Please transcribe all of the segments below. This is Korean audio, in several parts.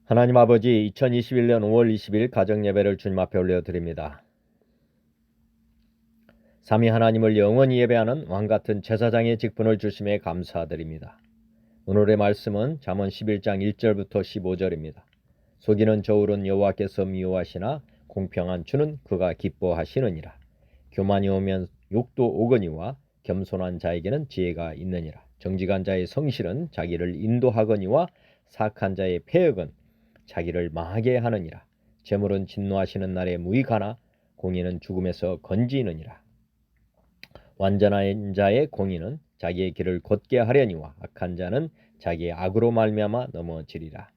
하나님 아버지, 2021년 5월 20일 가정예배를 주님 앞에 올려드립니다. 삼위 하나님을 영원히 예배하는 왕같은 제사장의 직분을 주심에 감사드립니다. 오늘의 말씀은 잠언 11장 1절부터 15절입니다. 속이는 저울은 여호와께서 미워하시나 공평한 주는 그가 기뻐하시느니라. 교만이 오면 욕도 오거니와 겸손한 자에게는 지혜가 있느니라. 정직한 자의 성실은 자기를 인도하거니와 사악한 자의 패역은 자기를 망하게 하느니라. 재물은 진노하시는 날에 무익하나 공의는 죽음에서 건지느니라. 완전한 자의 공의는 자기의 길을 곧게 하려니와 악한 자는 자기의 악으로 말미암아 넘어지리라.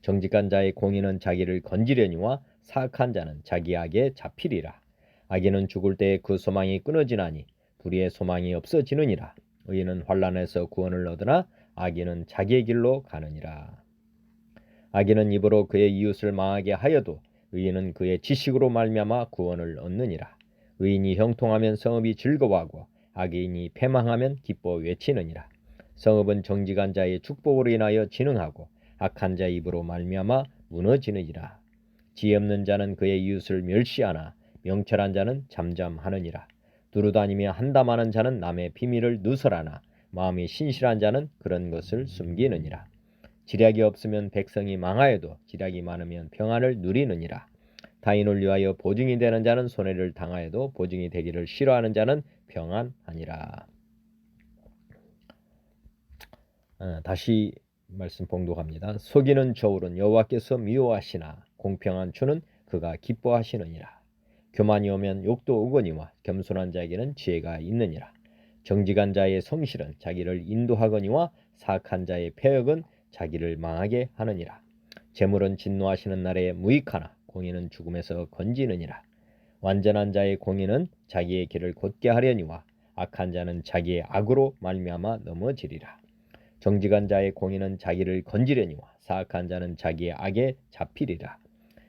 정직한 자의 공의는 자기를 건지려니와 사악한 자는 자기 악에 잡히리라. 악인은 죽을 때에 그 소망이 끊어지나니 불의의 소망이 없어지느니라. 의인은 환난에서 구원을 얻으나 악인은 자기의 길로 가느니라. 악인은 입으로 그의 이웃을 망하게 하여도 의인은 그의 지식으로 말미암아 구원을 얻느니라. 의인이 형통하면 성읍이 즐거워하고 악인이 패망하면 기뻐 외치느니라. 성읍은 정직한 자의 축복으로 인하여 진흥하고 악한 자의 입으로 말미암아 무너지느니라. 지혜 없는 자는 그의 이웃을 멸시하나 명철한 자는 잠잠하느니라. 두루다니며 한담하는 자는 남의 비밀을 누설하나 마음이 신실한 자는 그런 것을 숨기느니라. 지략이 없으면 백성이 망하여도 지략이 많으면 평안을 누리느니라. 타인을 위하여 보증이 되는 자는 손해를 당하여도 보증이 되기를 싫어하는 자는 평안하니라. 다시 말씀 봉독합니다. 속이는 저울은 여호와께서 미워하시나 공평한 주는 그가 기뻐하시느니라. 교만이 오면 욕도 오거니와 겸손한 자에게는 지혜가 있느니라. 정직한 자의 성실은 자기를 인도하거니와 사악한 자의 패역은 자기를 망하게 하느니라. 재물은 진노하시는 날에 무익하나 공의는 죽음에서 건지느니라. 완전한 자의 공의는 자기의 길을 곧게 하려니와 악한 자는 자기의 악으로 말미암아 넘어지리라. 정직한 자의 공의는 자기를 건지려니와 사악한 자는 자기의 악에 잡히리라.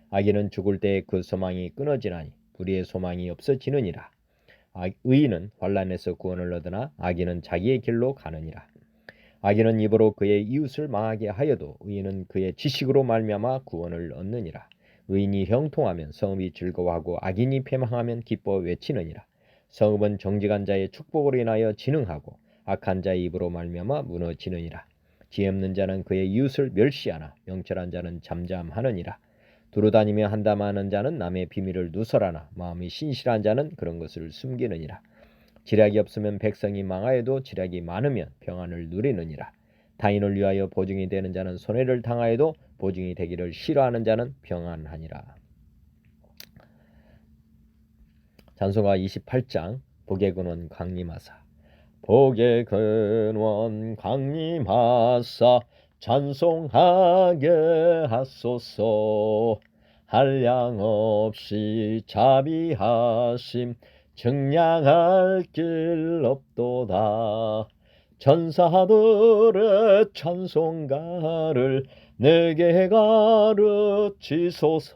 악인은 죽을 때에 그 소망이 끊어지나니 불의의 소망이 없어지느니라. 의인은 환난에서 구원을 얻으나 악인은 자기의 길로 가느니라. 악인은 입으로 그의 이웃을 망하게 하여도 의인은 그의 지식으로 말미암아 구원을 얻느니라. 의인이 형통하면 성읍이 즐거워하고 악인이 패망하면 기뻐 외치느니라. 성읍은 정직한 자의 축복으로 인하여 진흥하고 악한 자의 입으로 말미암아 무너지느니라. 지혜 없는 자는 그의 이웃을 멸시하나 명철한 자는 잠잠하느니라. 두루다니며 한담하는 자는 남의 비밀을 누설하나 마음이 신실한 자는 그런 것을 숨기느니라. 지략이 없으면 백성이 망하여도 지략이 많으면 평안을 누리느니라. 타인을 위하여 보증이 되는 자는 손해를 당하여도 보증이 되기를 싫어하는 자는 평안하니라. 찬송가 28장 복의 근원 강림하사. 복의 근원 강림하사 찬송하게 하소서. 한량없이 자비하심 증량할 길 없도다. 천사들의 찬송가를 내게 가르치소서.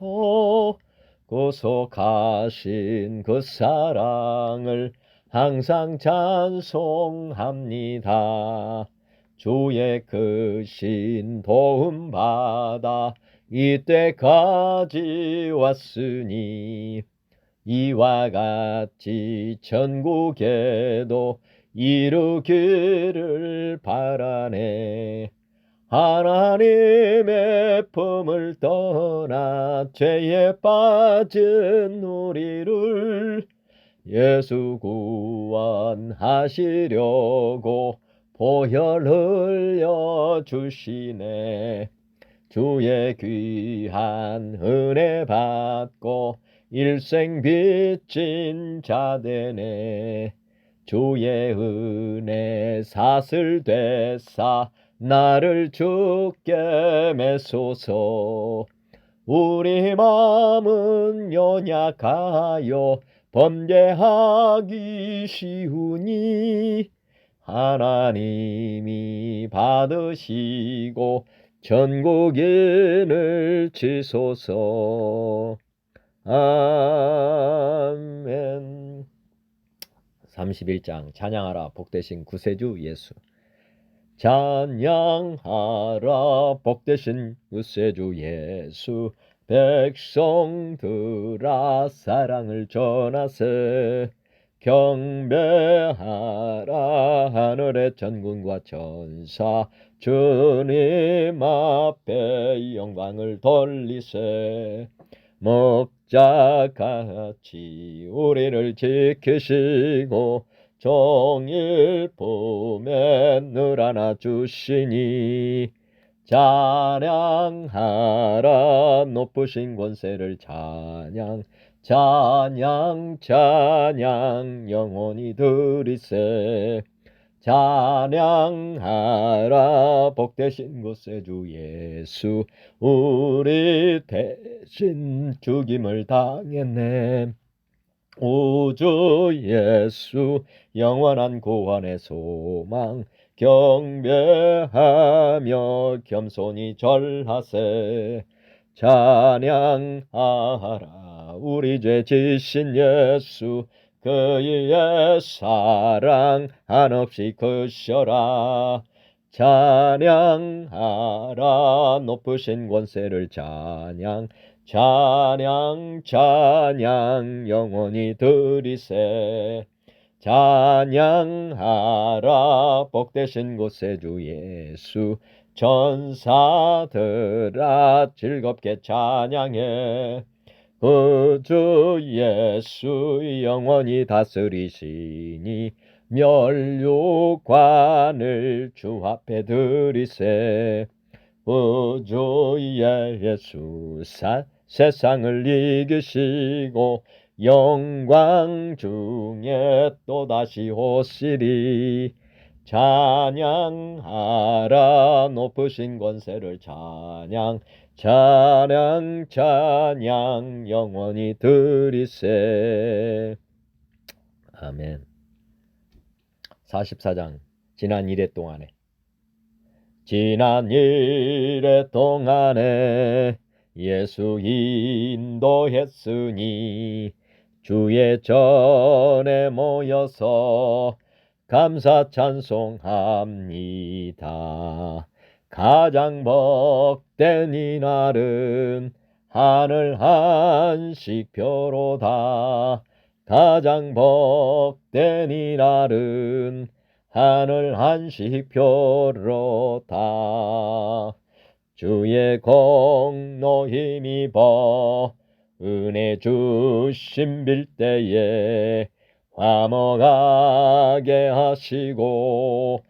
구속하신 그 사랑을 항상 찬송합니다. 주의 크신 도움 받아 이때까지 왔으니 이와 같이 전국에도 이루기를 바라네. 하나님의 품을 떠나 죄에 빠진 우리를 예수 구원하시려고 보혈 흘려 주시네. 주의 귀한 은혜 받고 일생 빚진 자 되네. 주의 은혜 사슬 되사 나를 주께 메소서. 우리 마음은 연약하여 범죄하기 쉬우니 하나님이 받으시고 전국인을 치소서. 아멘. 31장 찬양하라 복되신 구세주 예수. 찬양하라 복되신 구세주 예수. 백성들아 사랑을 전하세. 경배하라 하늘의 전군과 천사. 주님 앞에 영광을 돌리세. 목자같이 우리를 지키시고 종일 품에 늘 안아주시니 찬양하라 높으신 권세를 찬양. 찬양 찬양 영원히 드리세. 찬양하라 복되신 구세주 예수. 우리 대신 죽임을 당했네. 우주 예수 영원한 구원의 소망. 경배하며 겸손히 절하세. 찬양하라 우리 죄 지신 예수. 그의 사랑 한없이 크셔라. 찬양하라 높으신 권세를 찬양. 찬양 찬양 영원히 드리세. 찬양하라 복되신 구세주 예수. 천사들아 즐겁게 찬양해. 구주 예수 영원히 다스리시니 면류관을 주 앞에 드리세. 구주 예수 세상을 이기시고 영광 중에 또다시 오시리. 찬양하라 높으신 권세를 찬양. 찬양 찬양 영원히 드리세. 아멘. 44장 지난 이래 동안에. 지난 이래 동안에 예수 인도했으니 주의 전에 모여서 감사 찬송합니다. 가장 복된 이날은 하늘 한식표로다. 가장 복된 이날은 하늘 한식표로다. 주의 공로 힘입어 은혜 주심 빌 때에 화목하게 하시고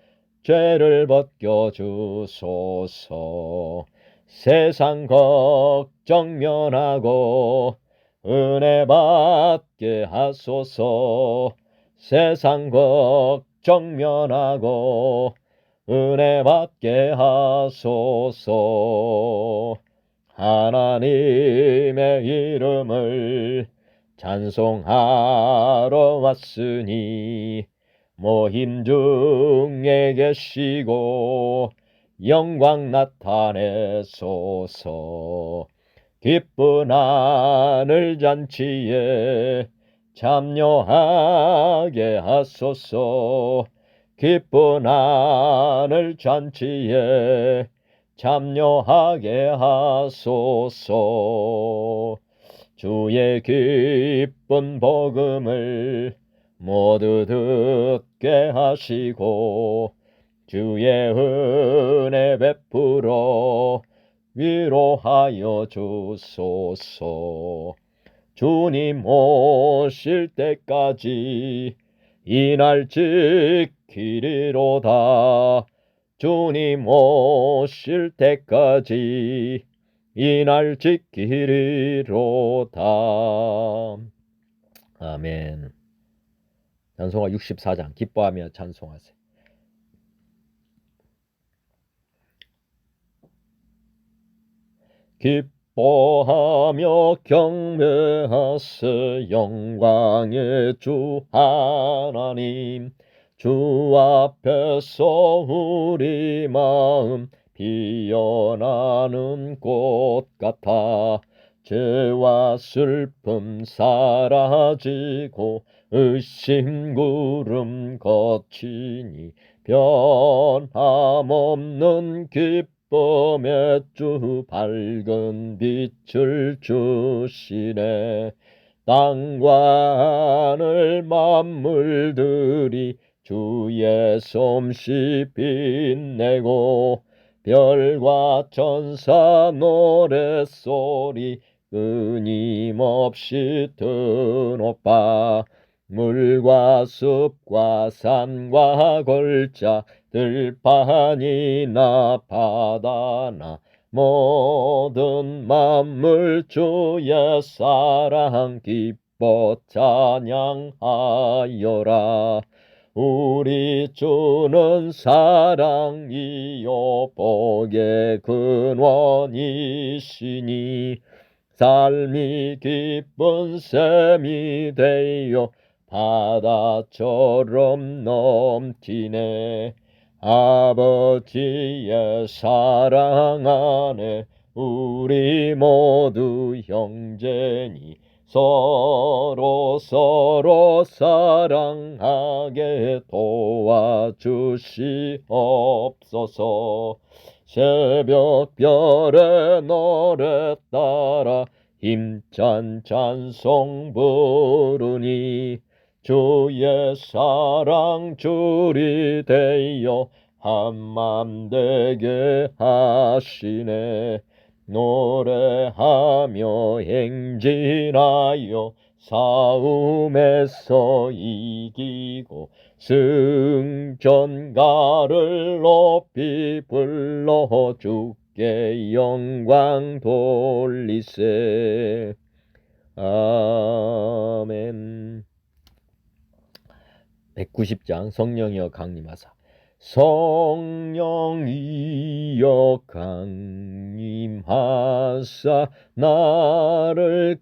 죄를 벗겨주소서. 세상 걱정 면하고 은혜 받게 하소서. 세상 걱정 면하고 은혜 받게 하소서. 하나님의 이름을 찬송하러 왔으니 모임 중에 계시고 영광 나타내소서. 기쁜 하늘 잔치에 참여하게 하소서. 기쁜 하늘 잔치에 참여하게 하소서. 주의 기쁜 복음을 모두 듣게 하시고 주의 은혜 베풀어 위로하여 주소서. 주님 오실 때까지 이날 지키리로다. 주님 오실 때까지 이날 지키리로다. 아멘. 찬송가 64장 기뻐하며 찬송하세. 기뻐하며 경배하세. 영광의 주 하나님. 주 앞에서 우리 마음 피어나는 꽃 같아. 죄와 슬픔 사라지고 의심 구름 거치니 변함없는 기쁨의 주 밝은 빛을 주시네. 땅과 하늘 만물들이 주의 솜씨 빛내고 별과 천사 노랫소리 끊임없이 드높아 물과 숲과 산과 골짜 들판이나 바다나 모든 만물 주의 사랑 기뻐 찬양하여라. 우리 주는 사랑이요 복의 근원이시니 삶이 기쁜 샘이 되어 바다처럼 넘치네. 아버지의 사랑 안에 우리 모두 형제니 서로 사랑하게 도와주시옵소서. 새벽별의 노래 따라 힘찬 찬송 부르니 주의 사랑 줄이 되어 한맘 되게 하시네. 노래하며 행진하여 싸움에서 이기고 승전가를 높이 불러 주께 영광 돌리세. 아멘. 190장 성령이여 강림하사. 성령이여 강림하사 나를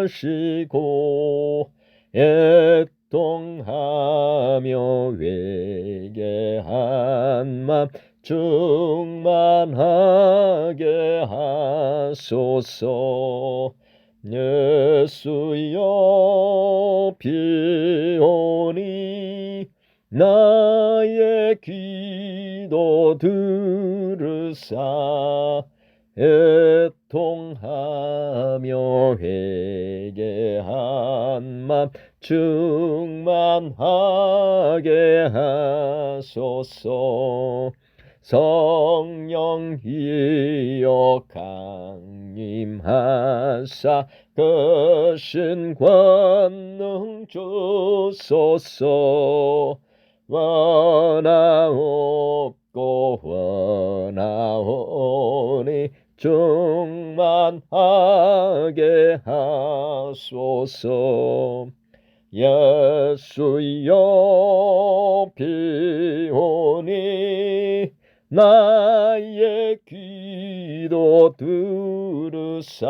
감하시고 애통하며 회개한 맘 충만하게 하소서. 예수여 비오니 나의 기도 들으사 애통하며 회개한 맘 충만하게 하소서. 성령이여 강림하사 크신 권능 주소서. 원하옵고 원하오니 충만하게 하소서. 예수여 비오니 나의 기도 들으사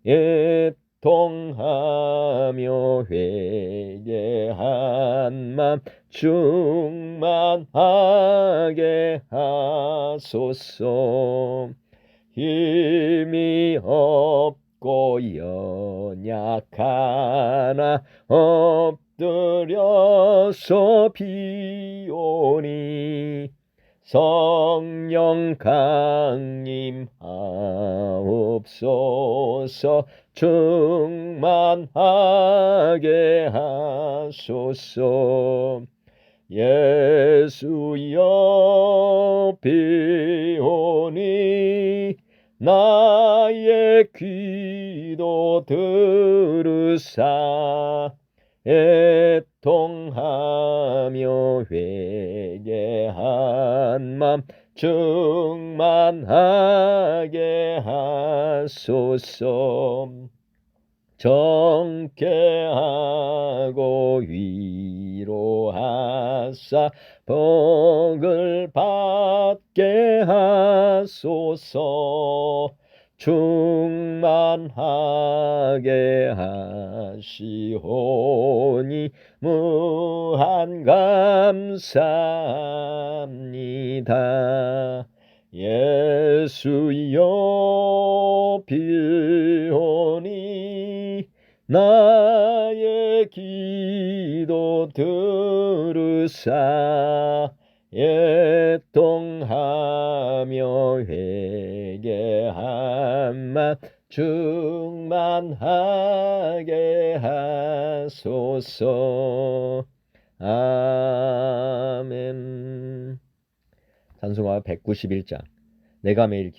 애통하며 회개한 맘 충만하게 하소서. 힘이 없고 연약하나 엎드려서 비오니 성령 강림하옵소서. 충만하게 하소서. 예수여 비오니 나의 기도 들으사 애통하며 회개한 맘 충만하게 하소서. 정케하고 위로하사 복을 받게 하소서. 충만하게 하시오니 무한 감사합니다. 예수여 비오니 나의 내 기도 들으사 애통하며 회개함만 충만하게 하소서. 아멘. 찬송가 191장. 내가 매일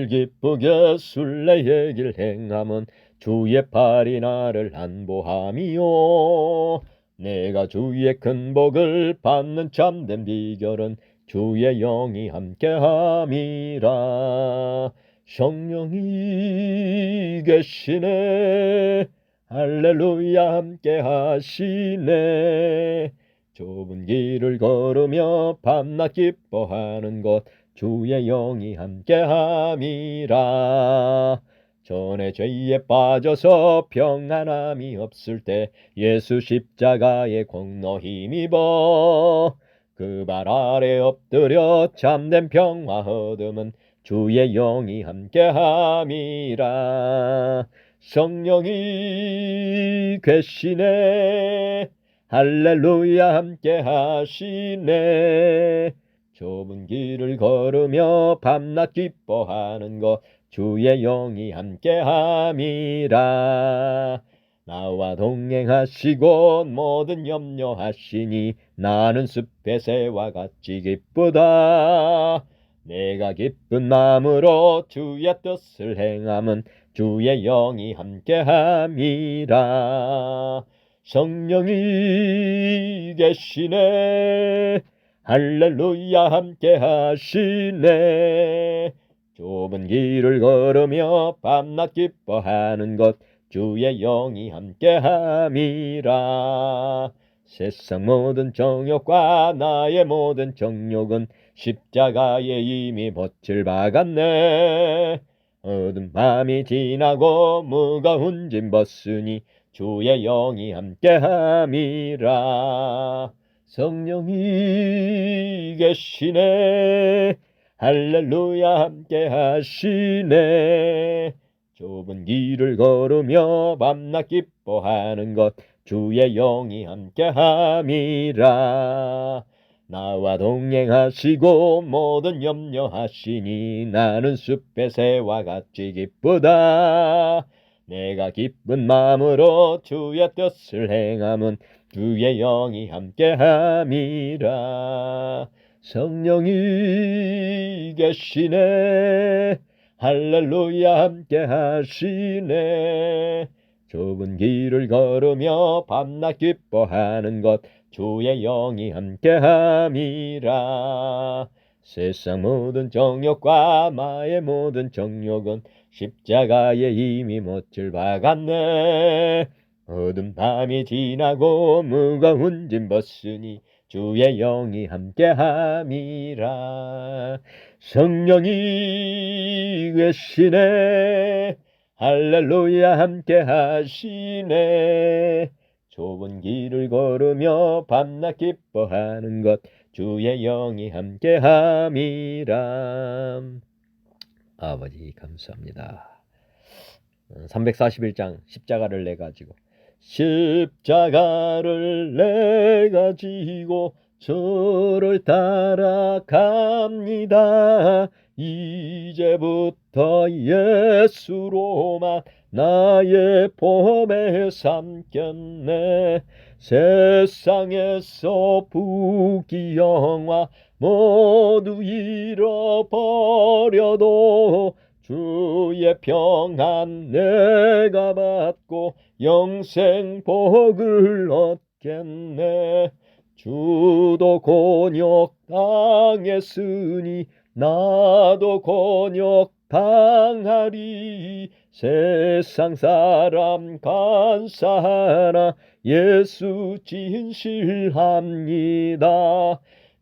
기쁘게 술래의 길 행함은 주의 팔이 나를 안보함이요. 내가 주의 큰 복을 받는 참된 비결은 주의 영이 함께함이라. 성령이 계시네. 할렐루야 함께하시네. 좁은 길을 걸으며 밤낮 기뻐하는 것 주의 영이 함께함이라. 전에 죄에 빠져서 평안함이 없을 때 예수 십자가의 공로 힘입어 그 발 아래 엎드려 참된 평화 얻음은 주의 영이 함께함이라. 성령이 계시네. 할렐루야 함께하시네. 좁은 길을 걸으며 밤낮 기뻐하는 것 주의 영이 함께함이라. 나와 동행하시고 모든 염려하시니 나는 숲의 새와 같이 기쁘다. 내가 기쁜 마음으로 주의 뜻을 행함은 주의 영이 함께함이라. 성령이 계시네. 할렐루야 함께하시네. 좁은 길을 걸으며 밤낮 기뻐하는 것 주의 영이 함께함이라. 세상 모든 정욕과 나의 모든 정욕은 십자가에 이미 못을 박았네. 어두운 밤이 지나고 무거운 짐 벗으니 주의 영이 함께함이라. 성령이 계시네. 할렐루야 함께하시네. 좁은 길을 걸으며 밤낮 기뻐하는 것 주의 영이 함께함이라. 나와 동행하시고 모든 염려하시니 나는 숲의 새와 같이 기쁘다. 내가 기쁜 마음으로 주의 뜻을 행함은 주의 영이 함께함이라. 성령이 계시네. 할렐루야 함께하시네. 좁은 길을 걸으며 밤낮 기뻐하는 것 주의 영이 함께함이라. 세상 모든 정욕과 나의 모든 정욕은 십자가에 이미 못을 박았네. 어두운 밤이 지나고 무거운 짐 벗으니 주의 영이 함께함이라. 성령이 계시네. 할렐루야 함께하시네. 좁은 길을 걸으며 밤낮 기뻐하는 것 주의 영이 함께함이라. 아버지 감사합니다. 341장 십자가를 내 가지고 십자가를 내 가지고 주를 따라갑니다. 이제부터 예수로만 나의 봄에 삼겠네. 세상에서 부귀영화 모두 잃어버려도 주의 평안 내가 받고 영생 복을 얻겠네. 주도 곤욕 당했으니 나도 곤욕 당하리. 세상 사람 간사하나 예수 진실합니다.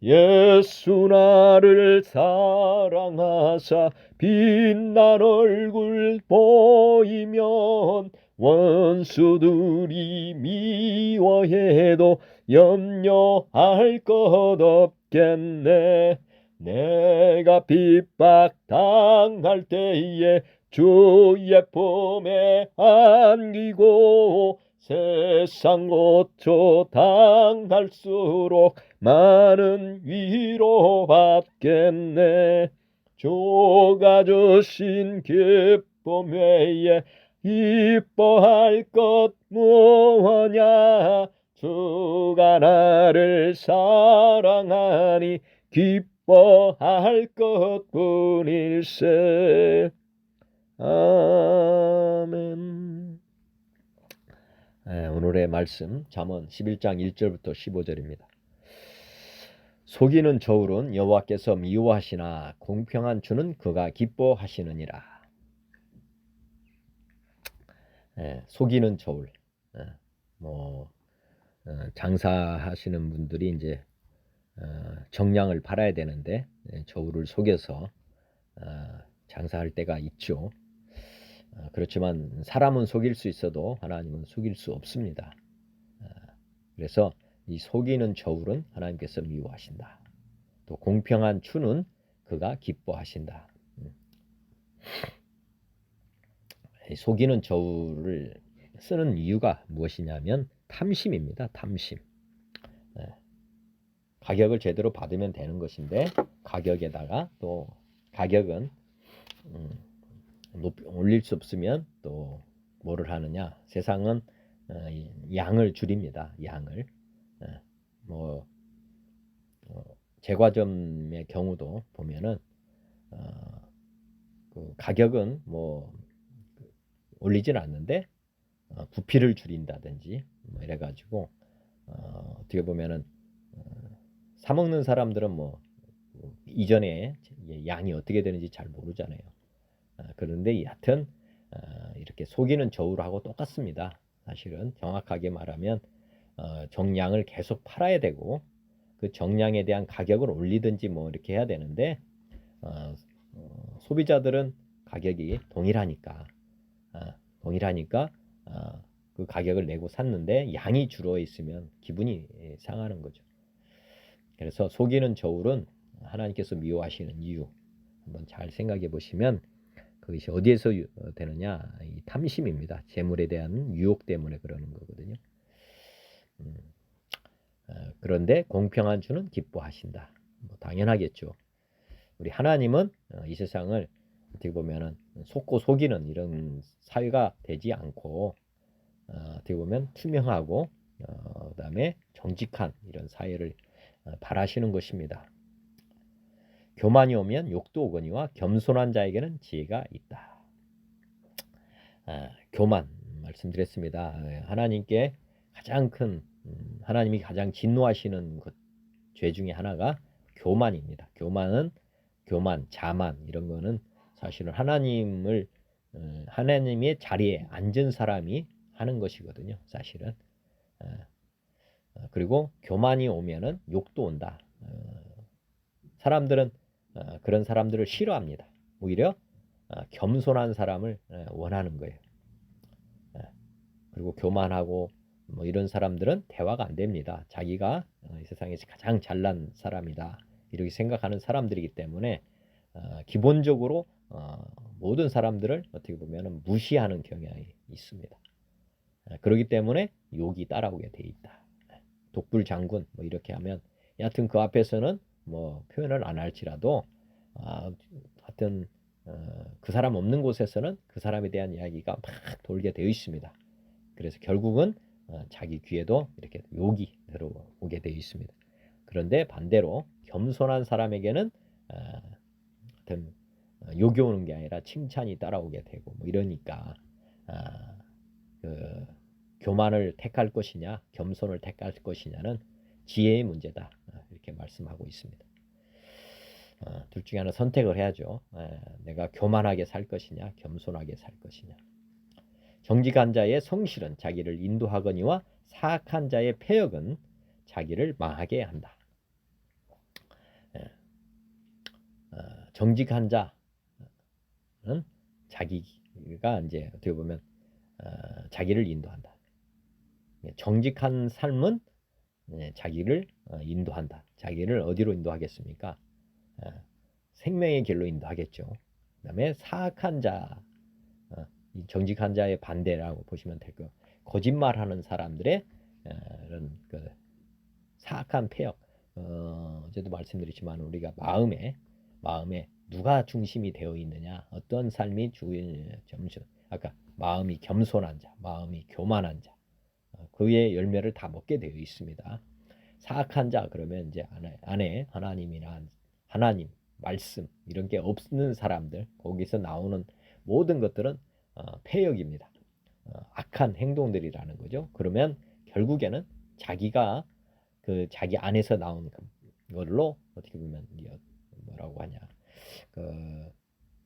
예수 나를 사랑하사 빛난 얼굴 보이면 원수들이 미워해도 염려할 것 없겠네. 내가 핍박당할 때에 주의 품에 안기고 세상 고초 당할수록 많은 위로 받겠네. 주가 주신 기쁨 외에 기뻐할 것 무엇냐. 주가 나를 사랑하니 기뻐할 것뿐일세. 아멘. 오늘의 말씀 잠언 11장 1절부터 15절입니다. 속이는 저울은 여호와께서 미워하시나 공평한 주는 그가 기뻐하시느니라. 속이는 저울. 장사하시는 분들이 이제 정량을 팔아야 되는데 저울을 속여서 장사할 때가 있죠. 그렇지만 사람은 속일 수 있어도 하나님은 속일 수 없습니다. 그래서 이 속이는 저울은 하나님께서 미워하신다. 또 공평한 추는 그가 기뻐하신다. 속이는 저울을 쓰는 이유가 무엇이냐면 탐심입니다. 탐심. 가격을 제대로 받으면 되는 것인데 가격에다가 또 가격은 올릴 수 없으면 또 뭐를 하느냐. 세상은 양을 줄입니다. 양을. 제과점의 경우도 보면은 그 가격은 올리진 않는데 부피를 줄인다든지 이래가지고 어떻게 보면은 사 먹는 사람들은 이전에 양이 어떻게 되는지 잘 모르잖아요. 그런데 여하튼 이렇게 속이는 저울하고 똑같습니다. 사실은 정확하게 말하면 정량을 계속 팔아야 되고 그 정량에 대한 가격을 올리든지 이렇게 해야 되는데 소비자들은 가격이 동일하니까 그 가격을 내고 샀는데 양이 줄어 있으면 기분이 상하는 거죠. 그래서 속이는 저울은 하나님께서 미워하시는 이유 한번 잘 생각해 보시면 그것이 어디에서 되느냐. 이 탐심입니다. 재물에 대한 유혹 때문에 그러는 거거든요. 그런데 공평한 주는 기뻐하신다. 당연하겠죠. 우리 하나님은 이 세상을 어떻게 보면은 속고 속이는 이런 사회가 되지 않고 어떻게 보면 투명하고 그다음에 정직한 이런 사회를 바라시는 것입니다. 교만이 오면 욕도 오거니와 겸손한 자에게는 지혜가 있다. 교만 말씀드렸습니다. 하나님께 가장 큰 하나님이 가장 진노하시는 죄 중에 하나가 교만입니다. 교만, 자만 이런 거는 사실은 하나님의 자리에 앉은 사람이 하는 것이거든요. 사실은. 그리고 교만이 오면은 욕도 온다. 사람들은 그런 사람들을 싫어합니다. 오히려 겸손한 사람을 원하는 거예요. 그리고 교만하고 이런 사람들은 대화가 안 됩니다. 자기가 이 세상에서 가장 잘난 사람이다 이렇게 생각하는 사람들이기 때문에 기본적으로 모든 사람들을 어떻게 보면 무시하는 경향이 있습니다. 그렇기 때문에 욕이 따라오게 돼 있다. 독불장군 이렇게 하면 여하튼 그 앞에서는 표현을 안 할지라도 하여튼 그 사람 없는 곳에서는 그 사람에 대한 이야기가 막 돌게 되어 있습니다. 그래서 결국은 자기 귀에도 이렇게 욕이 들어오게 되어 있습니다. 그런데 반대로 겸손한 사람에게는 하여튼 욕이 오는 게 아니라 칭찬이 따라오게 되고 이러니까 그 교만을 택할 것이냐 겸손을 택할 것이냐는 지혜의 문제다 이렇게 말씀하고 있습니다. 둘 중에 하나 선택을 해야죠. 내가 교만하게 살 것이냐 겸손하게 살 것이냐. 정직한 자의 성실은 자기를 인도하거니와 사악한 자의 패역은 자기를 망하게 한다. 정직한 자는 자기가 이제 어떻게 보면 자기를 인도한다. 정직한 삶은 자기를 인도한다. 자기를 어디로 인도하겠습니까? 생명의 길로 인도하겠죠. 그 다음에 사악한 자 정직한 자의 반대라고 보시면 되고, 거짓말하는 사람들의 이런 그 사악한 폐역. 어제도 말씀드렸지만 우리가 마음에 누가 중심이 되어 있느냐, 어떤 삶이 점수. 아까 마음이 겸손한 자, 마음이 교만한 자, 그의 열매를 다 먹게 되어 있습니다. 사악한 자 그러면 이제 안에 하나님이나 하나님 말씀 이런 게 없는 사람들, 거기서 나오는 모든 것들은 폐역입니다. 악한 행동들이라는 거죠. 그러면 결국에는 자기가 자기 안에서 나온 걸로 어떻게 보면 뭐라고 하냐,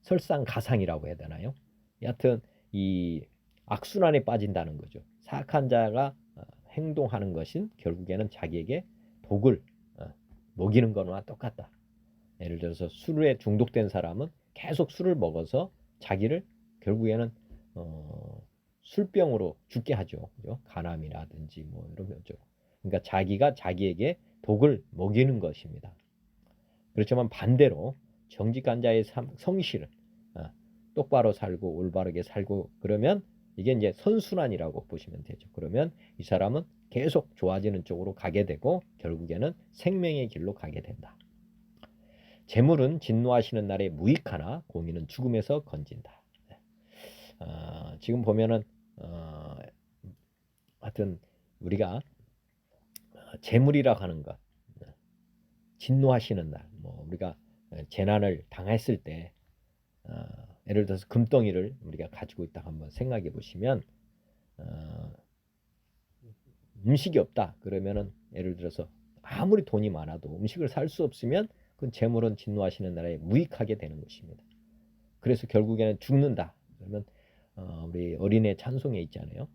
설상가상이라고 해야 되나요? 여하튼 이 악순환에 빠진다는 거죠. 사악한 자가 행동하는 것은 결국에는 자기에게 독을 먹이는 거나 똑같다. 예를 들어서 술에 중독된 사람은 계속 술을 먹어서 자기를 결국에는 술병으로 죽게 하죠. 그죠? 간암이라든지 뭐 이런 거죠. 그러니까 자기가 자기에게 독을 먹이는 것입니다. 그렇지만 반대로 정직한 자의 성실은 똑바로 살고 올바르게 살고 그러면 이게 이제 선순환이라고 보시면 되죠. 그러면 이 사람은 계속 좋아지는 쪽으로 가게 되고 결국에는 생명의 길로 가게 된다. 재물은 진노하시는 날에 무익하나 공의는 죽음에서 건진다. 지금 보면은 하여튼 우리가 재물이라 하는 것, 진노하시는 날, 뭐 우리가 재난을 당했을 때 예를 들어서 금덩이를 우리가 가지고 있다 한번 생각해 보시면 음식이 없다 그러면은 예를 들어서 아무리 돈이 많아도 음식을 살 수 없으면 그 재물은 진노하시는 날에 무익하게 되는 것입니다. 그래서 결국에는 죽는다 그러면 우리 어린애 찬송에 있잖아요.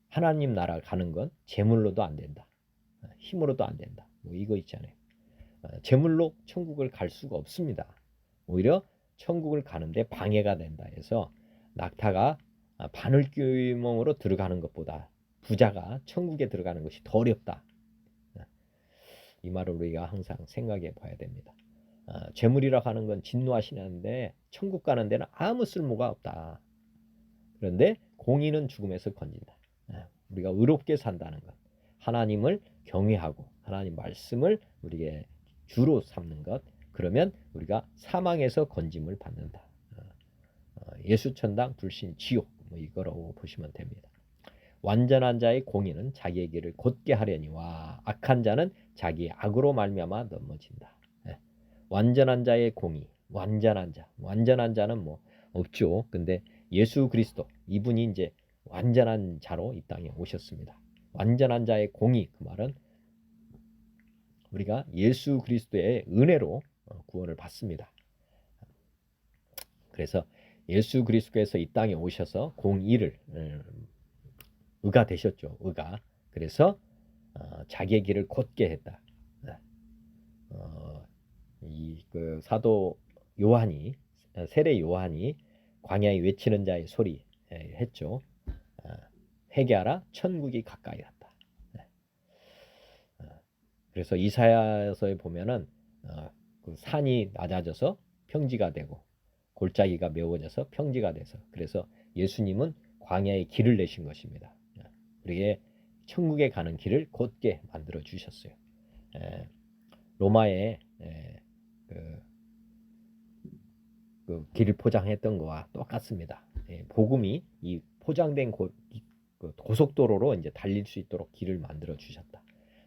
하나님 나라 가는 건 재물로도 안 된다, 힘으로도 안 된다, 뭐 이거 있잖아요. 재물로 천국을 갈 수가 없습니다. 오히려 천국을 가는데 방해가 된다 해서 낙타가 바늘구멍으로 들어가는 것보다 부자가 천국에 들어가는 것이 더 어렵다. 이 말을 우리가 항상 생각해 봐야 됩니다. 재물이라 하는 건 진노하시는데 천국 가는 데는 아무 쓸모가 없다. 그런데 공의는 죽음에서 건진다. 우리가 의롭게 산다는 것, 하나님을 경외하고 하나님 말씀을 우리에게 주로 삼는 것, 그러면 우리가 사망에서 건짐을 받는다. 예수천당 불신 지옥 뭐 이거라고 보시면 됩니다. 완전한 자의 공의는 자기의 길을 곧게 하려니와 악한 자는 자기의 악으로 말미암아 넘어진다. 완전한 자의 공의, 완전한 자는 뭐 없죠. 근데 예수 그리스도 이분이 이제 완전한 자로 이 땅에 오셨습니다. 완전한 자의 공의, 그 말은 우리가 예수 그리스도의 은혜로 구원을 받습니다. 그래서 예수 그리스도께서 이 땅에 오셔서 공의를 의가 되셨죠. 의가. 그래서 자기의 길을 곧게 했다. 그 사도 요한이, 세례 요한이 광야에 외치는 자의 소리 했죠. 회개하라, 천국이 가까이 왔다. 그래서 이사야서에 보면은 그 산이 낮아져서 평지가 되고 골짜기가 메워져서 평지가 돼서, 그래서 예수님은 광야의 길을 내신 것입니다. 우리의 천국에 가는 길을 곧게 만들어 주셨어요. 로마의 그 길을 포장했던 거와 똑같습니다. 복음이 이 포장된 고속도로로 이제 달릴 수 있도록 길을 만들어 주셨다.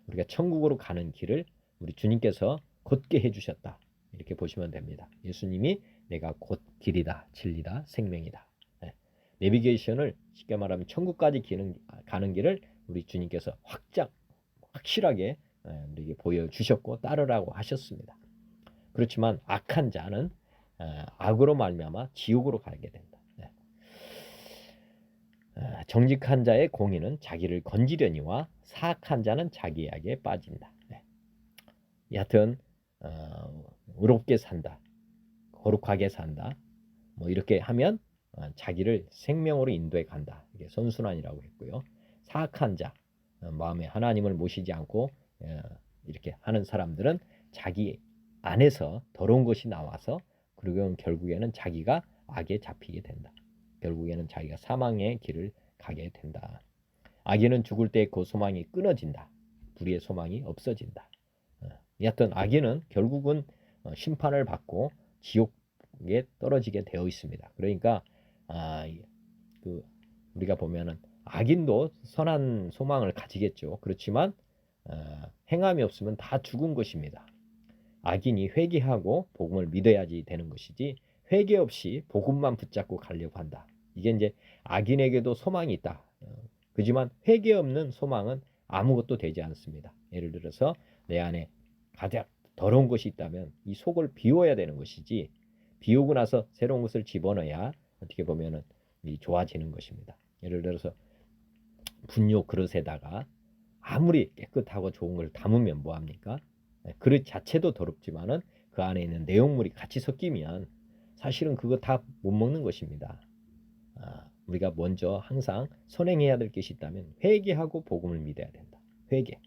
우리가 천국으로 가는 길을 우리 주님께서 곧게 해주셨다. 이렇게 보시면 됩니다. 예수님이 내가 곧 길이다, 진리다, 생명이다. 내비게이션을 쉽게 말하면 천국까지 가는 길을 우리 주님께서 확실하게 우리에게 보여주셨고 따르라고 하셨습니다. 그렇지만 악한 자는 악으로 말미암아 지옥으로 가게 된다. 정직한 자의 공의는 자기를 건지려니와 사악한 자는 자기 악에 빠진다. 여하튼 의롭게 산다, 거룩하게 산다, 뭐 이렇게 하면 자기를 생명으로 인도해 간다. 이게 선순환이라고 했고요. 사악한 자, 마음에 하나님을 모시지 않고 이렇게 하는 사람들은 자기 안에서 더러운 것이 나와서 그리고 결국에는 자기가 악에 잡히게 된다. 결국에는 자기가 사망의 길을 가게 된다. 악인은 죽을 때 그 소망이 끊어진다. 불의의 소망이 없어진다. 여하튼 악인은 결국은 심판을 받고 지옥에 떨어지게 되어 있습니다. 그러니까 그 우리가 보면은 악인도 선한 소망을 가지겠죠. 그렇지만 행함이 없으면 다 죽은 것입니다. 악인이 회개하고 복음을 믿어야지 되는 것이지 회개 없이 복음만 붙잡고 가려고 한다. 이게 이제 악인에게도 소망이 있다. 그지만 회개 없는 소망은 아무것도 되지 않습니다. 예를 들어서 내 안에 가장 더러운 것이 있다면 이 속을 비워야 되는 것이지 비우고 나서 새로운 것을 집어넣어야 어떻게 보면은 좋아지는 것입니다. 예를 들어서 분뇨 그릇에다가 아무리 깨끗하고 좋은 걸 담으면 뭐합니까? 그릇 자체도 더럽지만은 그 안에 있는 내용물이 같이 섞이면 사실은 그거 다 못 먹는 것입니다. 우리가 먼저 항상 선행해야 될 것이 있다면 회개하고 복음을 믿어야 된다. 회개.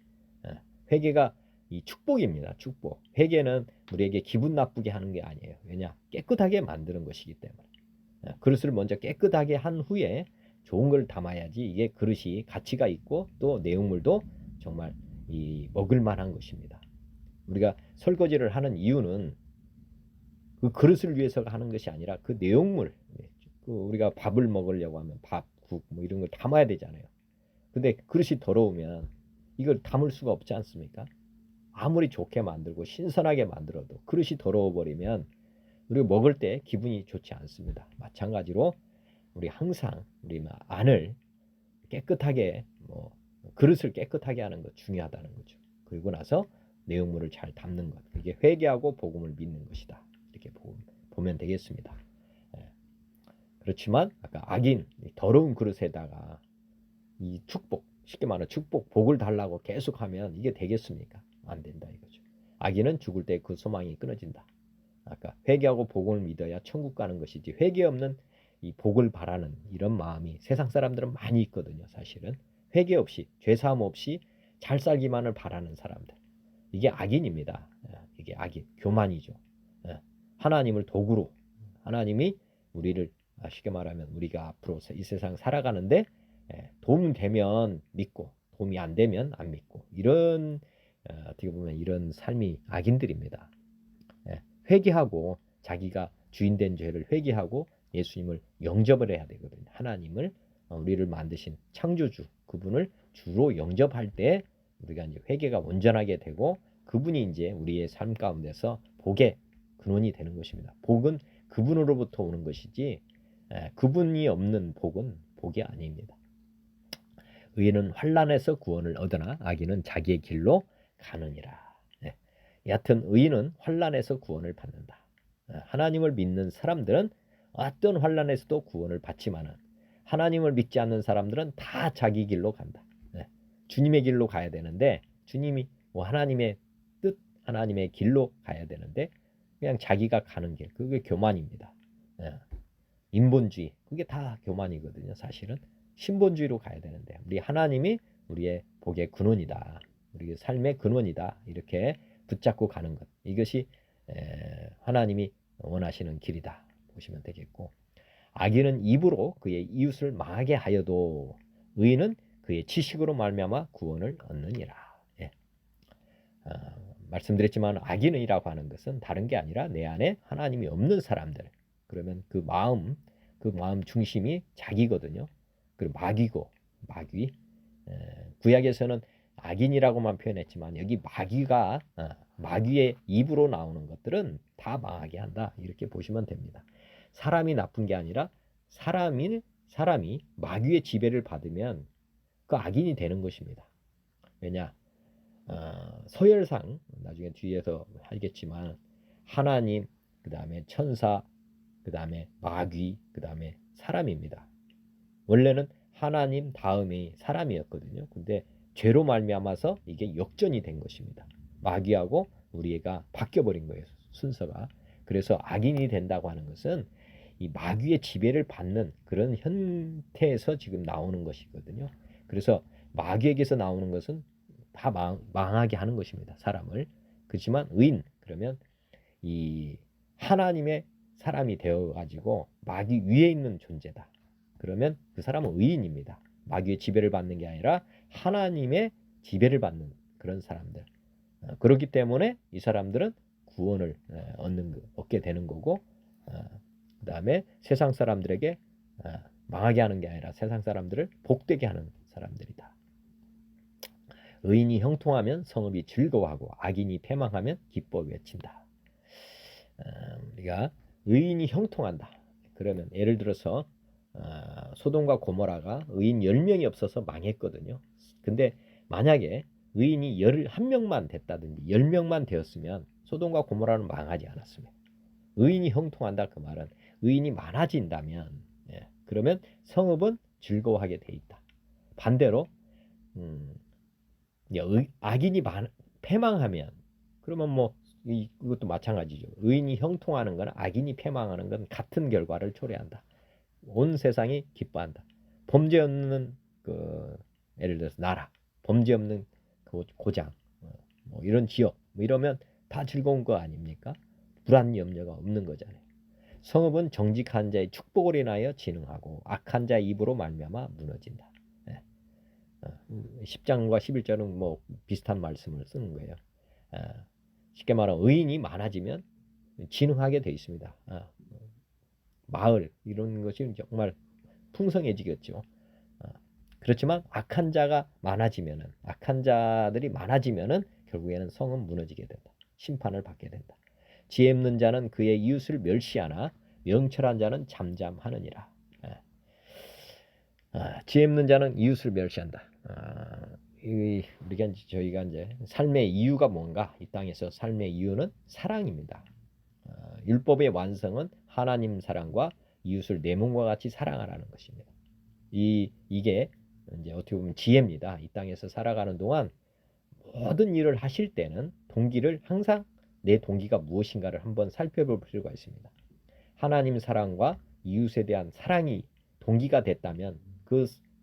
회개가 이 축복입니다. 축복. 회개는 우리에게 기분 나쁘게 하는 게 아니에요. 왜냐? 깨끗하게 만드는 것이기 때문에. 그릇을 먼저 깨끗하게 한 후에 좋은 걸 담아야지 이게 그릇이 가치가 있고 또 내용물도 정말 먹을 만한 것입니다. 우리가 설거지를 하는 이유는 그 그릇을 위해서 하는 것이 아니라 그 내용물, 우리가 밥을 먹으려고 하면 밥, 국 뭐 이런 걸 담아야 되잖아요. 근데 그릇이 더러우면 이걸 담을 수가 없지 않습니까? 아무리 좋게 만들고 신선하게 만들어도 그릇이 더러워 버리면 우리가 먹을 때 기분이 좋지 않습니다. 마찬가지로 우리 항상 우리 안을 깨끗하게 그릇을 깨끗하게 하는 것 중요하다는 거죠. 그리고 나서 내용물을 잘 담는 것. 이게 회개하고 복음을 믿는 것이다. 이렇게 보면 되겠습니다. 그렇지만 아까 악인 더러운 그릇에다가 이 축복, 쉽게 말하면 축복, 복을 달라고 계속하면 이게 되겠습니까? 안 된다 이거죠. 악인은 죽을 때 그 소망이 끊어진다. 아까 회개하고 복음을 믿어야 천국 가는 것이지 회개 없는 이 복을 바라는 이런 마음이 세상 사람들은 많이 있거든요. 사실은 회개 없이 죄사함 없이 잘 살기만을 바라는 사람들. 이게 악인입니다. 이게 악인, 교만이죠. 하나님을 도구로 하나님이 우리를 쉽게 말하면 우리가 앞으로 이 세상 살아가는데 도움 되면 믿고 도움이 안 되면 안 믿고 이런 어떻게 보면 이런 삶이 악인들입니다. 회개하고 자기가 주인된 죄를 회개하고 예수님을 영접을 해야 되거든요. 하나님을 우리를 만드신 창조주 그분을 주로 영접할 때 우리가 이제 회개가 온전하게 되고 그분이 이제 우리의 삶 가운데서 복의 근원이 되는 것입니다. 복은 그분으로부터 오는 것이지 그분이 없는 복은 복이 아닙니다. 의인은 환난에서 구원을 얻으나 악인은 자기의 길로 가느니라. 여하튼 의인은 환난에서 구원을 받는다. 하나님을 믿는 사람들은 어떤 환난에서도 구원을 받지만은 하나님을 믿지 않는 사람들은 다 자기 길로 간다. 주님의 길로 가야 되는데 주님이 하나님의 뜻, 하나님의 길로 가야 되는데 그냥 자기가 가는 길, 그게 교만입니다. 인본주의, 그게 다 교만이거든요. 사실은 신본주의로 가야 되는데 우리 하나님이 우리의 복의 근원이다. 우리의 삶의 근원이다. 이렇게 붙잡고 가는 것. 이것이 하나님이 원하시는 길이다. 보시면 되겠고 악인은 입으로 그의 이웃을 망하게 하여도 의인은 그의 지식으로 말미암아 구원을 얻느니라. 말씀드렸지만 악인이라고 하는 것은 다른 게 아니라 내 안에 하나님이 없는 사람들. 그러면 그 마음 중심이 자기거든요. 그리고 마귀고 마귀. 구약에서는 악인이라고만 표현했지만 여기 마귀가 마귀의 입으로 나오는 것들은 다 망하게 한다. 이렇게 보시면 됩니다. 사람이 나쁜 게 아니라 사람이 마귀의 지배를 받으면 그 악인이 되는 것입니다. 왜냐? 서열상 나중에 뒤에서 하겠지만 하나님, 그 다음에 천사, 그 다음에 마귀, 그 다음에 사람입니다. 원래는 하나님 다음이 사람이었거든요. 근데 죄로 말미암아서 이게 역전이 된 것입니다. 마귀하고 우리가 바뀌어버린 거예요. 순서가. 그래서 악인이 된다고 하는 것은 이 마귀의 지배를 받는 그런 형태에서 지금 나오는 것이거든요. 그래서 마귀에게서 나오는 것은 다 망하게 하는 것입니다. 사람을. 그렇지만 의인, 그러면 이 하나님의 사람이 되어가지고 마귀 위에 있는 존재다. 그러면 그 사람은 의인입니다. 마귀의 지배를 받는 게 아니라 하나님의 지배를 받는 그런 사람들. 그렇기 때문에 이 사람들은 구원을 얻게 되는 거고, 그 다음에 세상 사람들에게 망하게 하는 게 아니라 세상 사람들을 복되게 하는 사람들이다. 의인이 형통하면 성읍이 즐거워하고 악인이 패망하면 기뻐 외친다. 우리가 의인이 형통한다. 그러면 예를 들어서 소돔과 고모라가 의인 10명이 없어서 망했거든요. 근데 만약에 의인이 11명만 됐다든지 10명만 되었으면 소돔과 고모라는 망하지 않았습니다. 의인이 형통한다 그 말은 의인이 많아진다면 그러면 성읍은 즐거워하게 돼 있다. 반대로 악인이 패망하면 그러면 뭐 이것도 마찬가지죠. 의인이 형통하는 건 악인이 패망하는 건 같은 결과를 초래한다. 온 세상이 기뻐한다. 범죄 없는 예를 들어서 나라, 범죄 없는 고장, 뭐 이런 지역, 뭐 이러면 다 즐거운 거 아닙니까? 불안 염려가 없는 거잖아요. 성읍은 정직한 자의 축복을 인하여 진흥하고 악한 자의 입으로 말미암아 무너진다. 10장과 11절은 뭐 비슷한 말씀을 쓰는 거예요. 쉽게 말하면 의인이 많아지면 진흥하게 돼 있습니다. 마을 이런 것이 정말 풍성해지겠죠. 그렇지만 악한 자들이 많아지면은 결국에는 성은 무너지게 된다. 심판을 받게 된다. 지혜 없는 자는 그의 이웃을 멸시하나 명철한 자는 잠잠하느니라. 지혜 없는 자는 이웃을 멸시한다. 저희가 이제 삶의 이유가 뭔가 이 땅에서 삶의 이유는 사랑입니다. 율법의 완성은 하나님 사랑과 이웃을 내 몸과 같이 사랑하라는 것입니다. 이게 이제 어떻게 보면 지혜입니다. 이 땅에서 살아가는 동안 모든 일을 하실 때는 동기를 항상 내 동기가 무엇인가를 한번 살펴볼 필요가 있습니다. 하나님 사랑과 이웃에 대한 사랑이 동기가 됐다면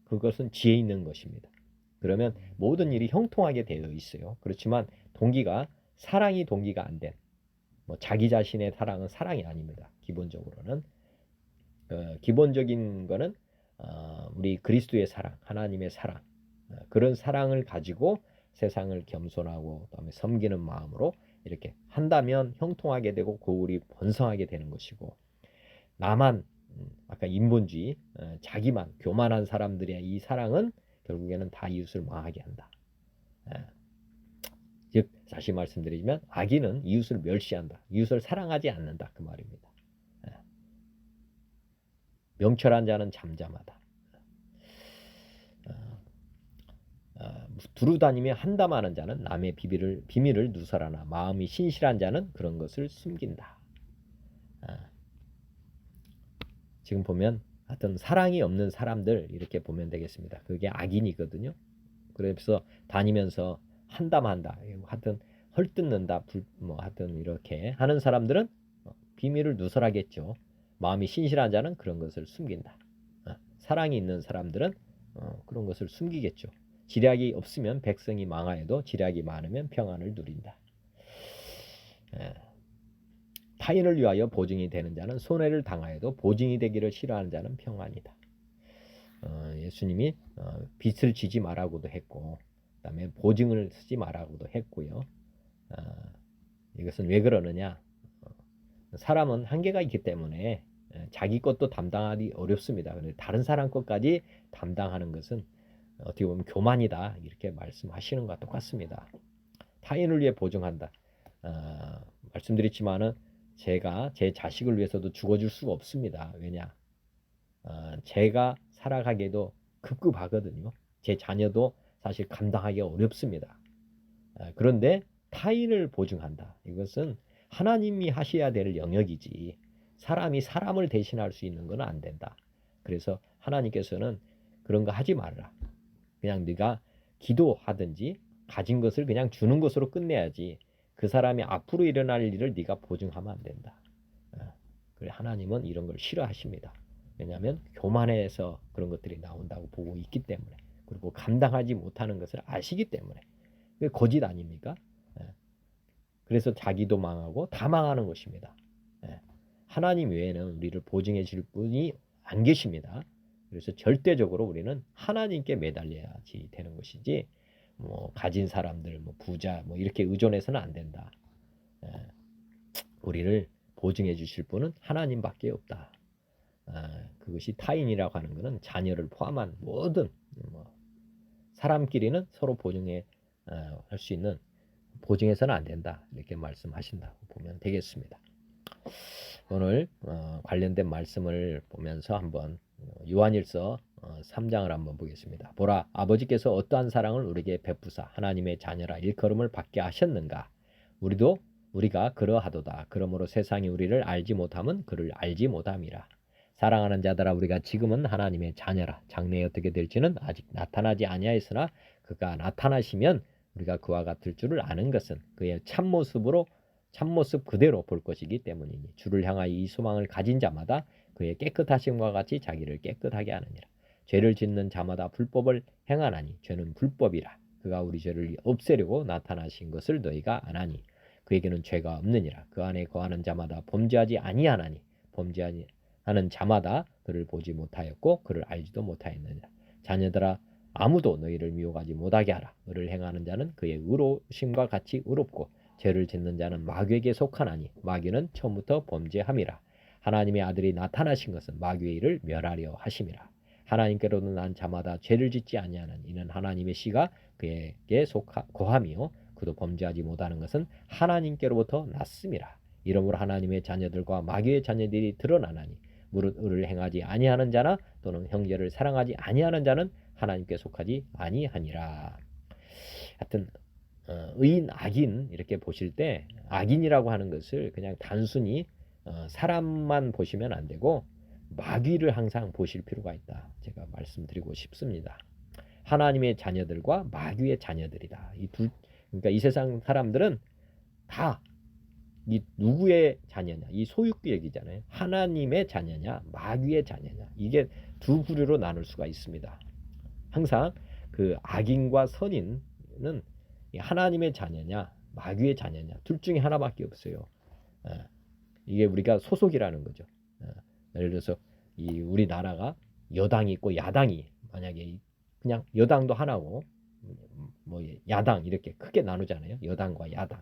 그것은 지혜 있는 것입니다. 그러면 모든 일이 형통하게 되어 있어요. 그렇지만 사랑이 동기가 안 된, 뭐 자기 자신의 사랑은 사랑이 아닙니다. 기본적으로는 기본적인 거는 우리 그리스도의 사랑, 하나님의 사랑, 그런 사랑을 가지고 세상을 겸손하고 그다음에 섬기는 마음으로 이렇게 한다면 형통하게 되고 고울이 번성하게 되는 것이고, 나만 아까 인본주의, 자기만 교만한 사람들의 이 사랑은 결국에는 다 이웃을 망하게 한다. 즉 다시 말씀드리지만 악인은 이웃을 멸시한다. 이웃을 사랑하지 않는다 그 말입니다. 명철한 자는 잠잠하다. 두루 다니며 한담하는 자는 남의 비밀을 누설하나 마음이 신실한 자는 그런 것을 숨긴다. 지금 보면 하여튼 사랑이 없는 사람들 이렇게 보면 되겠습니다. 그게 악인이거든요. 그래서 다니면서 한담한다. 하여튼 헐뜯는다. 하여튼 이렇게 하는 사람들은 비밀을 누설하겠죠. 마음이 신실한 자는 그런 것을 숨긴다. 사랑이 있는 사람들은 그런 것을 숨기겠죠. 지략이 없으면 백성이 망하여도 지략이 많으면 평안을 누린다. 타인을 위하여 보증이 되는 자는 손해를 당하여도 보증이 되기를 싫어하는 자는 평안이다. 예수님이 빚을 지지 말라고도 했고 그다음에 보증을 쓰지 말라고도 했고요. 이것은 왜 그러느냐? 사람은 한계가 있기 때문에 자기 것도 담당하기 어렵습니다. 그런데 다른 사람 것까지 담당하는 것은 어떻게 보면 교만이다 이렇게 말씀하시는 것과 똑같습니다. 타인을 위해 보증한다. 말씀드렸지만은 제가 제 자식을 위해서도 죽어줄 수가 없습니다. 왜냐? 제가 살아가기에도 급급하거든요. 제 자녀도 사실 감당하기 어렵습니다. 그런데 타인을 보증한다. 이것은 하나님이 하셔야 될 영역이지 사람이 사람을 대신할 수 있는 건 안 된다. 그래서 하나님께서는 그런 거 하지 말라. 그냥 네가 기도하든지 가진 것을 그냥 주는 것으로 끝내야지 그 사람이 앞으로 일어날 일을 네가 보증하면 안 된다. 그래 하나님은 이런 걸 싫어하십니다. 왜냐하면 교만해서 그런 것들이 나온다고 보고 있기 때문에, 그리고 감당하지 못하는 것을 아시기 때문에. 그게 거짓 아닙니까? 그래서 자기도 망하고 다 망하는 것입니다. 하나님 외에는 우리를 보증해 줄 분이 안 계십니다. 그래서 절대적으로 우리는 하나님께 매달려야지 되는 것이지 뭐 가진 사람들, 뭐 부자, 뭐 이렇게 의존해서는 안 된다. 예, 우리를 보증해 주실 분은 하나님밖에 없다. 그것이 타인이라고 하는 것은 자녀를 포함한 모든 뭐 사람끼리는 서로 보증해 할 수 있는 보증해서는 안 된다. 이렇게 말씀하신다고 보면 되겠습니다. 오늘 관련된 말씀을 보면서 한번 요한일서 3장을 한번 보겠습니다. 보라, 아버지께서 어떠한 사랑을 우리에게 베푸사 하나님의 자녀라 일컬음을 받게 하셨는가. 우리가 그러하도다. 그러므로 세상이 우리를 알지 못함은 그를 알지 못함이라. 사랑하는 자들아, 우리가 지금은 하나님의 자녀라. 장래에 어떻게 될지는 아직 나타나지 아니하였으나 그가 나타나시면 우리가 그와 같을 줄을 아는 것은 그의 참모습 그대로 볼 것이기 때문이니 주를 향하여 이 소망을 가진 자마다 그의 깨끗하심과 같이 자기를 깨끗하게 하느니라. 죄를 짓는 자마다 불법을 행하나니 죄는 불법이라. 그가 우리 죄를 없애려고 나타나신 것을 너희가 아나니 그에게는 죄가 없느니라. 그 안에 거하는 자마다 범죄하지 아니하나니 범죄하는 자마다 그를 보지 못하였고 그를 알지도 못하였느니라. 자녀들아, 아무도 너희를 미혹하지 못하게 하라. 의를 행하는 자는 그의 의로우심과 같이 의롭고 죄를 짓는 자는 마귀에게 속하나니 마귀는 처음부터 범죄함이라. 하나님의 아들이 나타나신 것은 마귀의 일을 멸하려 하심이라. 하나님께로는 난 자마다 죄를 짓지 아니하는 이는 하나님의 씨가 그에게 거함이요 그도 범죄하지 못하는 것은 하나님께로부터 났음이라. 이러므로 하나님의 자녀들과 마귀의 자녀들이 드러나나니 무릇 의를 행하지 아니하는 자나 또는 형제를 사랑하지 아니하는 자는 하나님께 속하지 아니하니라. 하여튼 의인, 악인 이렇게 보실 때 악인이라고 하는 것을 그냥 단순히 사람만 보시면 안 되고 마귀를 항상 보실 필요가 있다. 제가 말씀드리고 싶습니다. 하나님의 자녀들과 마귀의 자녀들이다. 그러니까 이 세상 사람들은 다 이 누구의 자녀냐? 이 소유구 얘기잖아요. 하나님의 자녀냐, 마귀의 자녀냐. 이게 두 부류로 나눌 수가 있습니다. 항상 그 악인과 선인은 하나님의 자녀냐, 마귀의 자녀냐, 둘 중에 하나밖에 없어요. 이게 우리가 소속이라는 거죠. 예를 들어서 우리나라가 여당이 있고 야당이 만약에 그냥 여당도 하나고 뭐 야당 이렇게 크게 나누잖아요. 여당과 야당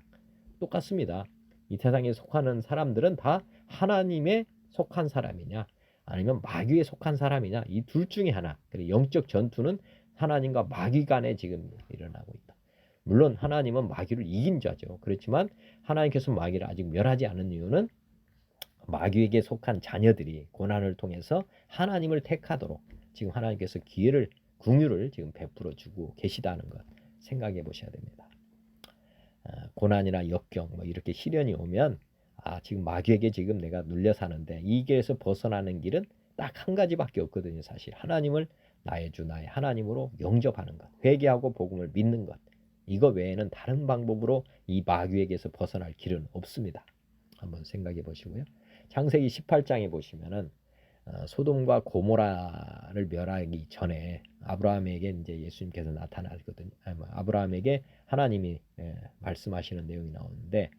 똑같습니다. 이 세상에 속하는 사람들은 다 하나님에 속한 사람이냐 아니면 마귀에 속한 사람이냐 이 둘 중에 하나. 그리고 영적 전투는 하나님과 마귀 간에 지금 일어나고 있다. 물론 하나님은 마귀를 이긴 자죠. 그렇지만 하나님께서 마귀를 아직 멸하지 않은 이유는 마귀에게 속한 자녀들이 고난을 통해서 하나님을 택하도록 지금 하나님께서 궁유를 지금 베풀어 주고 계시다는 것 생각해 보셔야 됩니다. 고난이나 역경 뭐 이렇게 시련이 오면 지금 마귀에게 지금 내가 눌려 사는데 이 길에서 벗어나는 길은 딱 한 가지밖에 없거든요. 사실 하나님을 나의 주 나의 하나님으로 영접하는 것, 회개하고 복음을 믿는 것, 이거 외에는 다른 방법으로 이 마귀에게서 벗어날 길은 없습니다. 한번 생각해 보시고요. 창세기 18장에 보시면은 소돔과 고모라를 멸하기 전에 아브라함에게 이제 예수님께서 나타나거든요. 아브라함에게 하나님이 말씀하시는 내용이 나오는데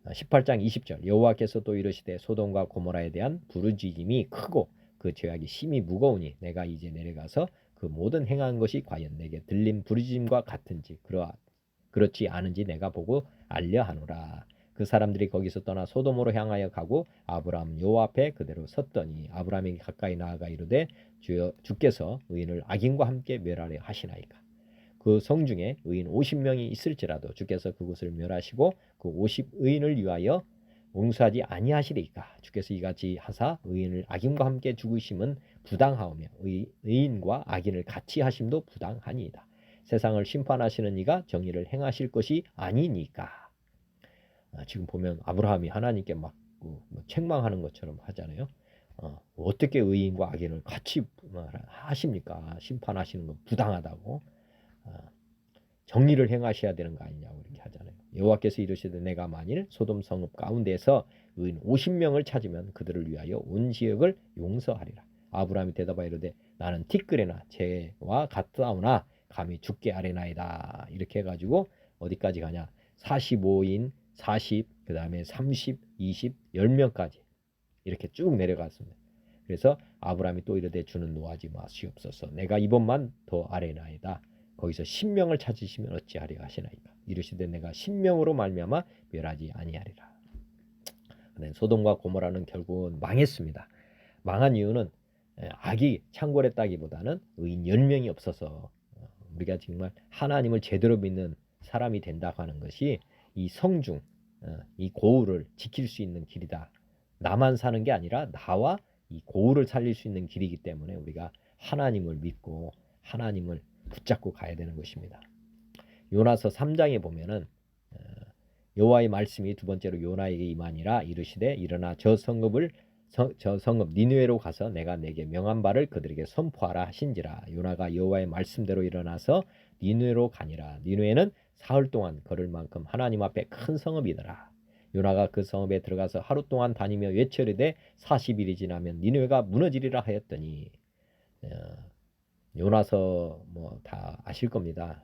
18장 20절 여호와께서 또 이르시되 소돔과 고모라에 대한 부르짖음이 크고 그 죄악이 심히 무거우니 내가 이제 내려가서 그 모든 행한 것이 과연 내게 들린 부르짖음과 같은지 그렇지 않은지 내가 보고 알려 하노라. 그 사람들이 거기서 떠나 소돔으로 향하여 가고 아브라함 여호와 앞에 그대로 섰더니 아브라함에게 가까이 나아가 이르되 주께서 의인을 악인과 함께 멸하려 하시나이까. 그 성중에 의인 50명이 있을지라도 주께서 그곳을 멸하시고 그 50의인을 위하여 용서하지 아니하시리까. 주께서 이같이 하사 의인을 악인과 함께 죽으심은 부당하오며 의인과 악인을 같이 하심도 부당하니이다. 세상을 심판하시는 이가 정의를 행하실 것이 아니니까. 지금 보면 아브라함이 하나님께 막 책망하는 것처럼 하잖아요. 어떻게 의인과 악인을 같이 하십니까? 심판하시는 건 부당하다고. 정의를 행하셔야 되는 거 아니냐고 이렇게 하잖아요. 여호와께서 이르시되 내가 만일 소돔 성읍 가운데에서 의인 50명을 찾으면 그들을 위하여 온 지역을 용서하리라. 아브라함이 대답하여 이르되 나는 티끌에나 재와 같사오나 감히 죽게 아뢰나이다. 이렇게 해가지고 어디까지 가냐? 45인 40, 그 다음에 30, 20, 10명까지 이렇게 쭉 내려갔습니다. 그래서 아브라함이 또 이르되 주는 노하지 마시옵소서. 내가 이번만 더 아뢰나이다. 거기서 신명을 찾으시면 어찌하려 하시나이까. 이르시되 내가 신명으로 말미암아 멸하지 아니하리라. 근데 소돔과 고모라는 결국은 망했습니다. 망한 이유는 악이 창궐했다기보다는 의인 10명이 없어서 우리가 정말 하나님을 제대로 믿는 사람이 된다고 하는 것이 이 성중, 이 고울을 지킬 수 있는 길이다. 나만 사는 게 아니라 나와 이 고울을 살릴 수 있는 길이기 때문에 우리가 하나님을 믿고 하나님을 붙잡고 가야 되는 것입니다. 요나서 3장에 보면은 여호와의 말씀이 두 번째로 요나에게 임하니라. 이르시되 일어나 저 성읍 니느웨로 가서 내가 내게 명한 바를 그들에게 선포하라 하신지라. 요나가 여호와의 말씀대로 일어나서 니느웨로 가니라. 니느웨는 사흘 동안 걸을 만큼 하나님 앞에 큰 성읍이더라. 요나가 그 성읍에 들어가서 하루 동안 다니며 외쳐이르되 40일이 지나면 니느웨가 무너지리라 하였더니 요나서 뭐 다 아실 겁니다.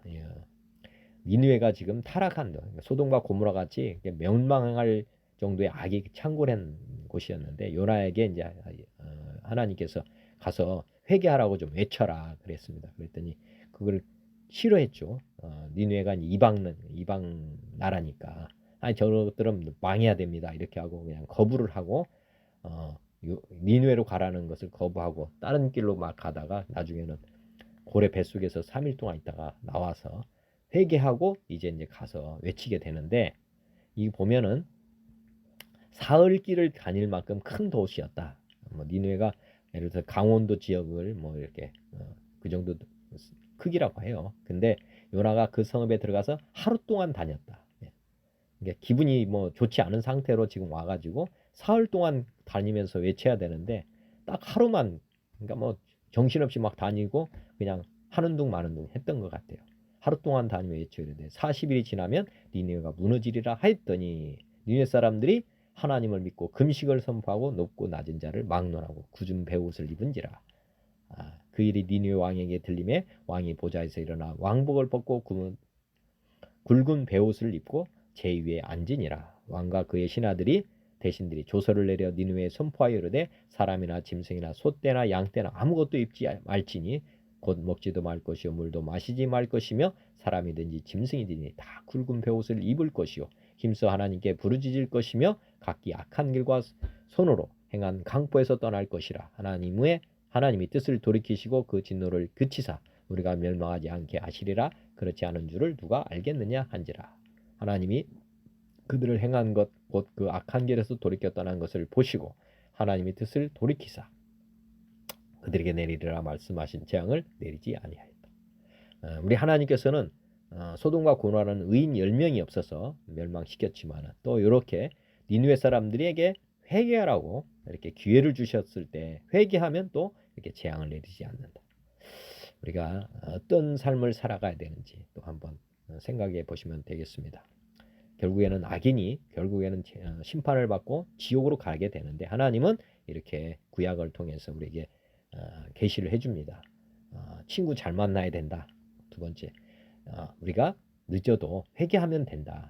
니느웨가 지금 타락한 소돔과 고모라 같이 멸망할 정도의 악이 창궐한 곳이었는데 요나에게 이제 하나님께서 가서 회개하라고 좀 외쳐라 그랬습니다. 그랬더니 그걸 싫어했죠. 니느웨가 이방 나라니까 아니 저것들은 망해야 됩니다. 이렇게 하고 그냥 거부를 하고 니느웨로 가라는 것을 거부하고 다른 길로 막 가다가 나중에는 고래 뱃속에서 3일 동안 있다가 나와서 회개하고 이제 가서 외치게 되는데 이 보면은 사흘 길을 다닐 만큼 큰 도시였다. 뭐 니느웨가 예를 들어서 강원도 지역을 뭐 이렇게 그 정도 크기라고 해요. 근데 요나가 그 성읍에 들어가서 하루 동안 다녔다. 그러니까 기분이 뭐 좋지 않은 상태로 지금 와가지고 사흘 동안 다니면서 외쳐야 되는데 딱 하루만 그러니까 뭐 정신없이 막 다니고 그냥 하는 둥 마는 둥 했던 것 같아요. 하루 동안 다니며 외쳐야 되는데 40일이 지나면 니느웨가 무너지리라 하였더니 니느웨 사람들이 하나님을 믿고 금식을 선포하고 높고 낮은 자를 막론하고 굳은 베옷을 입은지라. 그 일이 니느웨 왕에게 들림에 왕이 보좌에서 일어나 왕복을 벗고 굵은 베옷을 입고 제위에 앉으니라. 왕과 그의 신하들이 대신들이 조서를 내려 니느웨에 선포하여 이르되 사람이나 짐승이나 소떼나 양떼나 아무것도 입지 말지니 곧 먹지도 말 것이요 물도 마시지 말 것이며 사람이든지 짐승이든지 다 굵은 베옷을 입을 것이요 힘써 하나님께 부르짖을 것이며 각기 악한 길과 손으로 행한 강포에서 떠날 것이라. 하나님이 뜻을 돌이키시고 그 진노를 그치사 우리가 멸망하지 않게 하시리라. 그렇지 않은 줄을 누가 알겠느냐 한지라. 하나님이 그들을 행한 것 곧 그 악한 길에서 돌이켜 떠난 것을 보시고 하나님의 뜻을 돌이키사 그들에게 내리리라 말씀하신 재앙을 내리지 아니하였다. 우리 하나님께서는 소돔과 고모라는 의인 10명이 없어서 멸망시켰지만 또 이렇게 니느웨 사람들에게 회개하라고 이렇게 기회를 주셨을 때 회개하면 또 이렇게 재앙을 내리지 않는다. 우리가 어떤 삶을 살아가야 되는지 또 한번 생각해 보시면 되겠습니다. 결국에는 악인이 결국에는 심판을 받고 지옥으로 가게 되는데 하나님은 이렇게 구약을 통해서 우리에게 계시를 해줍니다. 친구 잘 만나야 된다. 두 번째, 우리가 늦어도 회개하면 된다.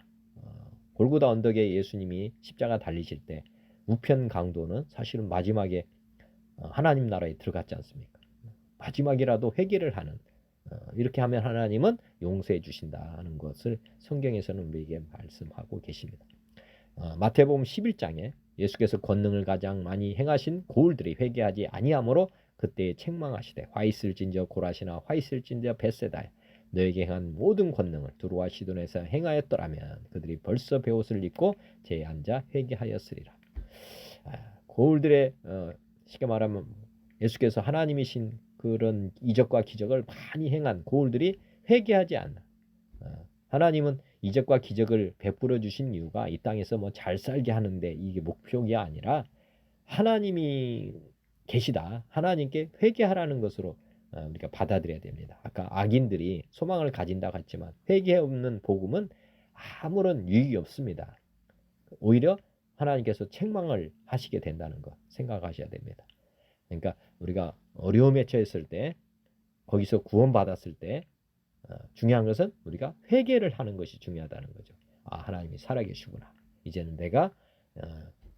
골고다 언덕에 예수님이 십자가 달리실 때 우편 강도는 사실은 마지막에 하나님 나라에 들어갔지 않습니까? 마지막이라도 회개를 하는 이렇게 하면 하나님은 용서해 주신다는 것을 성경에서는 우리에게 말씀하고 계십니다. 마태복음 11장에 예수께서 권능을 가장 많이 행하신 고울들이 회개하지 아니하므로 그때에 책망하시되 화 있을진저 고라시나 화 있을진저 벳세다 너에게 행한 모든 권능을 두루와 시돈에서 행하였더라면 그들이 벌써 베옷을 입고 제에 앉아 회개하였으리라. 고울들의 쉽게 말하면 예수께서 하나님이신 그런 이적과 기적을 많이 행한 고울들이 회개하지 않나. 하나님은 이적과 기적을 베풀어 주신 이유가 이 땅에서 뭐 잘 살게 하는데 이게 목표가 아니라 하나님이 계시다. 하나님께 회개하라는 것으로 우리가 받아들여야 됩니다. 아까 악인들이 소망을 가진다고 했지만 회개 없는 복음은 아무런 유익이 없습니다. 오히려 하나님께서 책망을 하시게 된다는 것 생각하셔야 됩니다. 그러니까 우리가 어려움에 처했을 때 거기서 구원받았을 때 중요한 것은 우리가 회개를 하는 것이 중요하다는 거죠. 하나님이 살아계시구나. 이제는 내가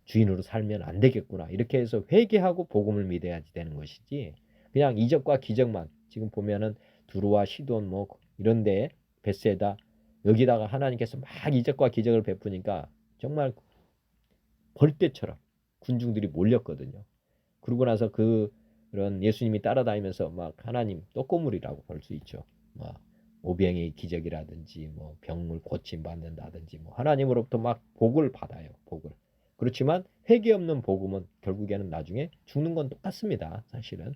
주인으로 살면 안 되겠구나. 이렇게 해서 회개하고 복음을 믿어야지 되는 것이지. 그냥 이적과 기적만 지금 보면은 두루와 시돈 뭐 이런데 벳세다 여기다가 하나님께서 막 이적과 기적을 베푸니까 정말 벌떼처럼 군중들이 몰렸거든요. 그러고 나서 그런 예수님이 따라다니면서 막 하나님 떡고물이라고 볼 수 있죠. 막 오병의 기적이라든지 뭐 병을 고침 받는다든지 뭐 하나님으로부터 막 복을 받아요. 복을. 그렇지만 회개 없는 복음은 결국에는 나중에 죽는 건 똑같습니다. 사실은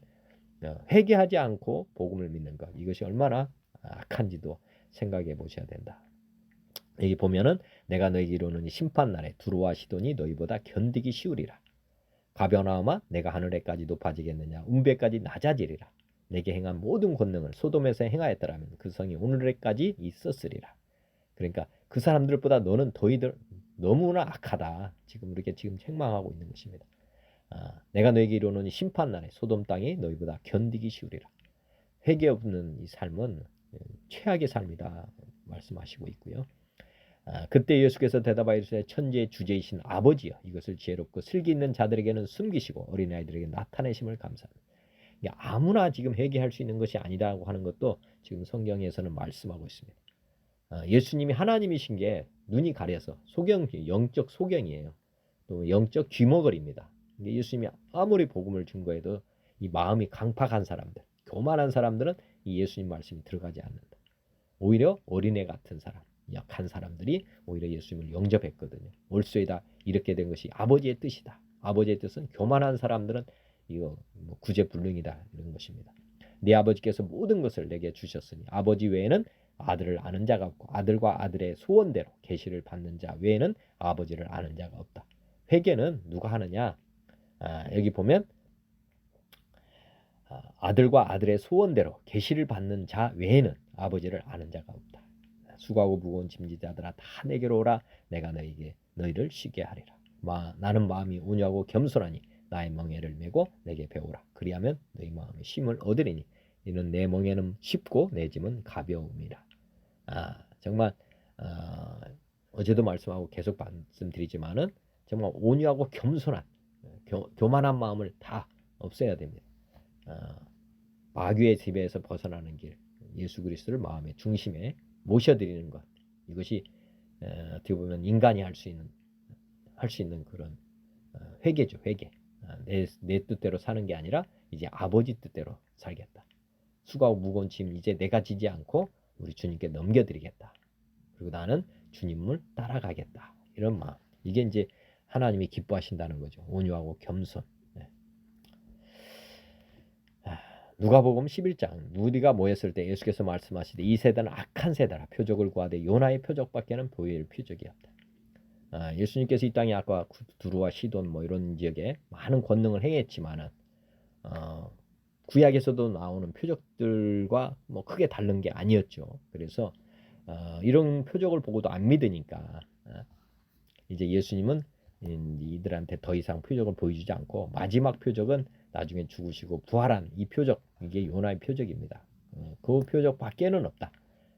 회개하지 않고 복음을 믿는 것 이것이 얼마나 악한지도 생각해 보셔야 된다. 여기 보면은 내가 너에게 이르노니 심판날에 두루와 시돈이 너희보다 견디기 쉬우리라. 가버나움아 내가 하늘에까지 높아지겠느냐 운배까지 낮아지리라. 내게 행한 모든 권능을 소돔에서 행하였더라면 그 성이 오늘에까지 있었으리라. 그러니까 그 사람들보다 너는 더이들 너무나 악하다. 지금 이렇게 지금 책망하고 있는 것입니다. 내가 너에게 이르노니 심판날에 소돔 땅이 너희보다 견디기 쉬우리라. 회개 없는 이 삶은 최악의 삶이다 말씀하시고 있고요. 그때 예수께서 대답하여 이르시되 천지의 주제이신 아버지여 이것을 지혜롭고 슬기 있는 자들에게는 숨기시고 어린아이들에게 나타내심을 감사합니다. 아무나 지금 회개할 수 있는 것이 아니라고 하는 것도 지금 성경에서는 말씀하고 있습니다. 예수님이 하나님이신 게 눈이 가려서 영적 소경이에요. 또 영적 귀머거리입니다. 예수님이 아무리 복음을 증거해도 이 마음이 강팍한 사람들, 교만한 사람들은 이 예수님 말씀이 들어가지 않는다. 오히려 어린애 같은 사람, 약한 사람들이 오히려 예수님을 영접했거든요. 올소이다 이렇게 된 것이 아버지의 뜻이다. 아버지의 뜻은 교만한 사람들은 이거 뭐 구제불능이다 이런 것입니다. 네 아버지께서 모든 것을 내게 주셨으니 아버지 외에는 아들을 아는 자가 없고 아들과 아들의 소원대로 계시를 받는 자 외에는 아버지를 아는 자가 없다. 회개는 누가 하느냐? 여기 보면 아들과 아들의 소원대로 계시를 받는 자 외에는 아버지를 아는 자가 없다. 수고하고 무거운 짐지자들아 다 내게로 오라. 내가 너희를 쉬게 하리라. 나는 마음이 온유하고 겸손하니 나의 멍에를 메고 내게 배우라. 그리하면 너희 마음에 쉼을 얻으리니 이는 내 멍에는 쉽고 내 짐은 가벼움이라. 정말 어제도 말씀하고 계속 말씀드리지만은 정말 온유하고 겸손한 교만한 마음을 다 없애야 됩니다. 마귀의 지배에서 벗어나는 길, 예수 그리스도를 마음의 중심에 모셔드리는 것, 이것이 어떻게 보면 인간이 할 수 있는 그런 회개죠, 회개. 내 뜻대로 사는 게 아니라 이제 아버지 뜻대로 살겠다. 수고하고 무거운 짐 이제 내가 지지 않고 우리 주님께 넘겨드리겠다. 그리고 나는 주님을 따라가겠다. 이런 마음. 이게 이제 하나님이 기뻐하신다는 거죠. 온유하고 겸손. 누가복음 11장 누디가 모였을 때 예수께서 말씀하시되 이 세대는 악한 세대라 표적을 구하되 요나의 표적밖에는 보일 표적이 없다. 예수님께서 이 땅에 아까 두루와 시돈 뭐 이런 지역에 많은 권능을 행했지만은 구약에서도 나오는 표적들과 뭐 크게 다른 게 아니었죠. 그래서 이런 표적을 보고도 안 믿으니까 이제 예수님은 이들한테 더 이상 표적을 보여주지 않고 마지막 표적은 나중에 죽으시고 부활한 이 표적, 이게 요나의 표적입니다. 그 표적 밖에는 없다.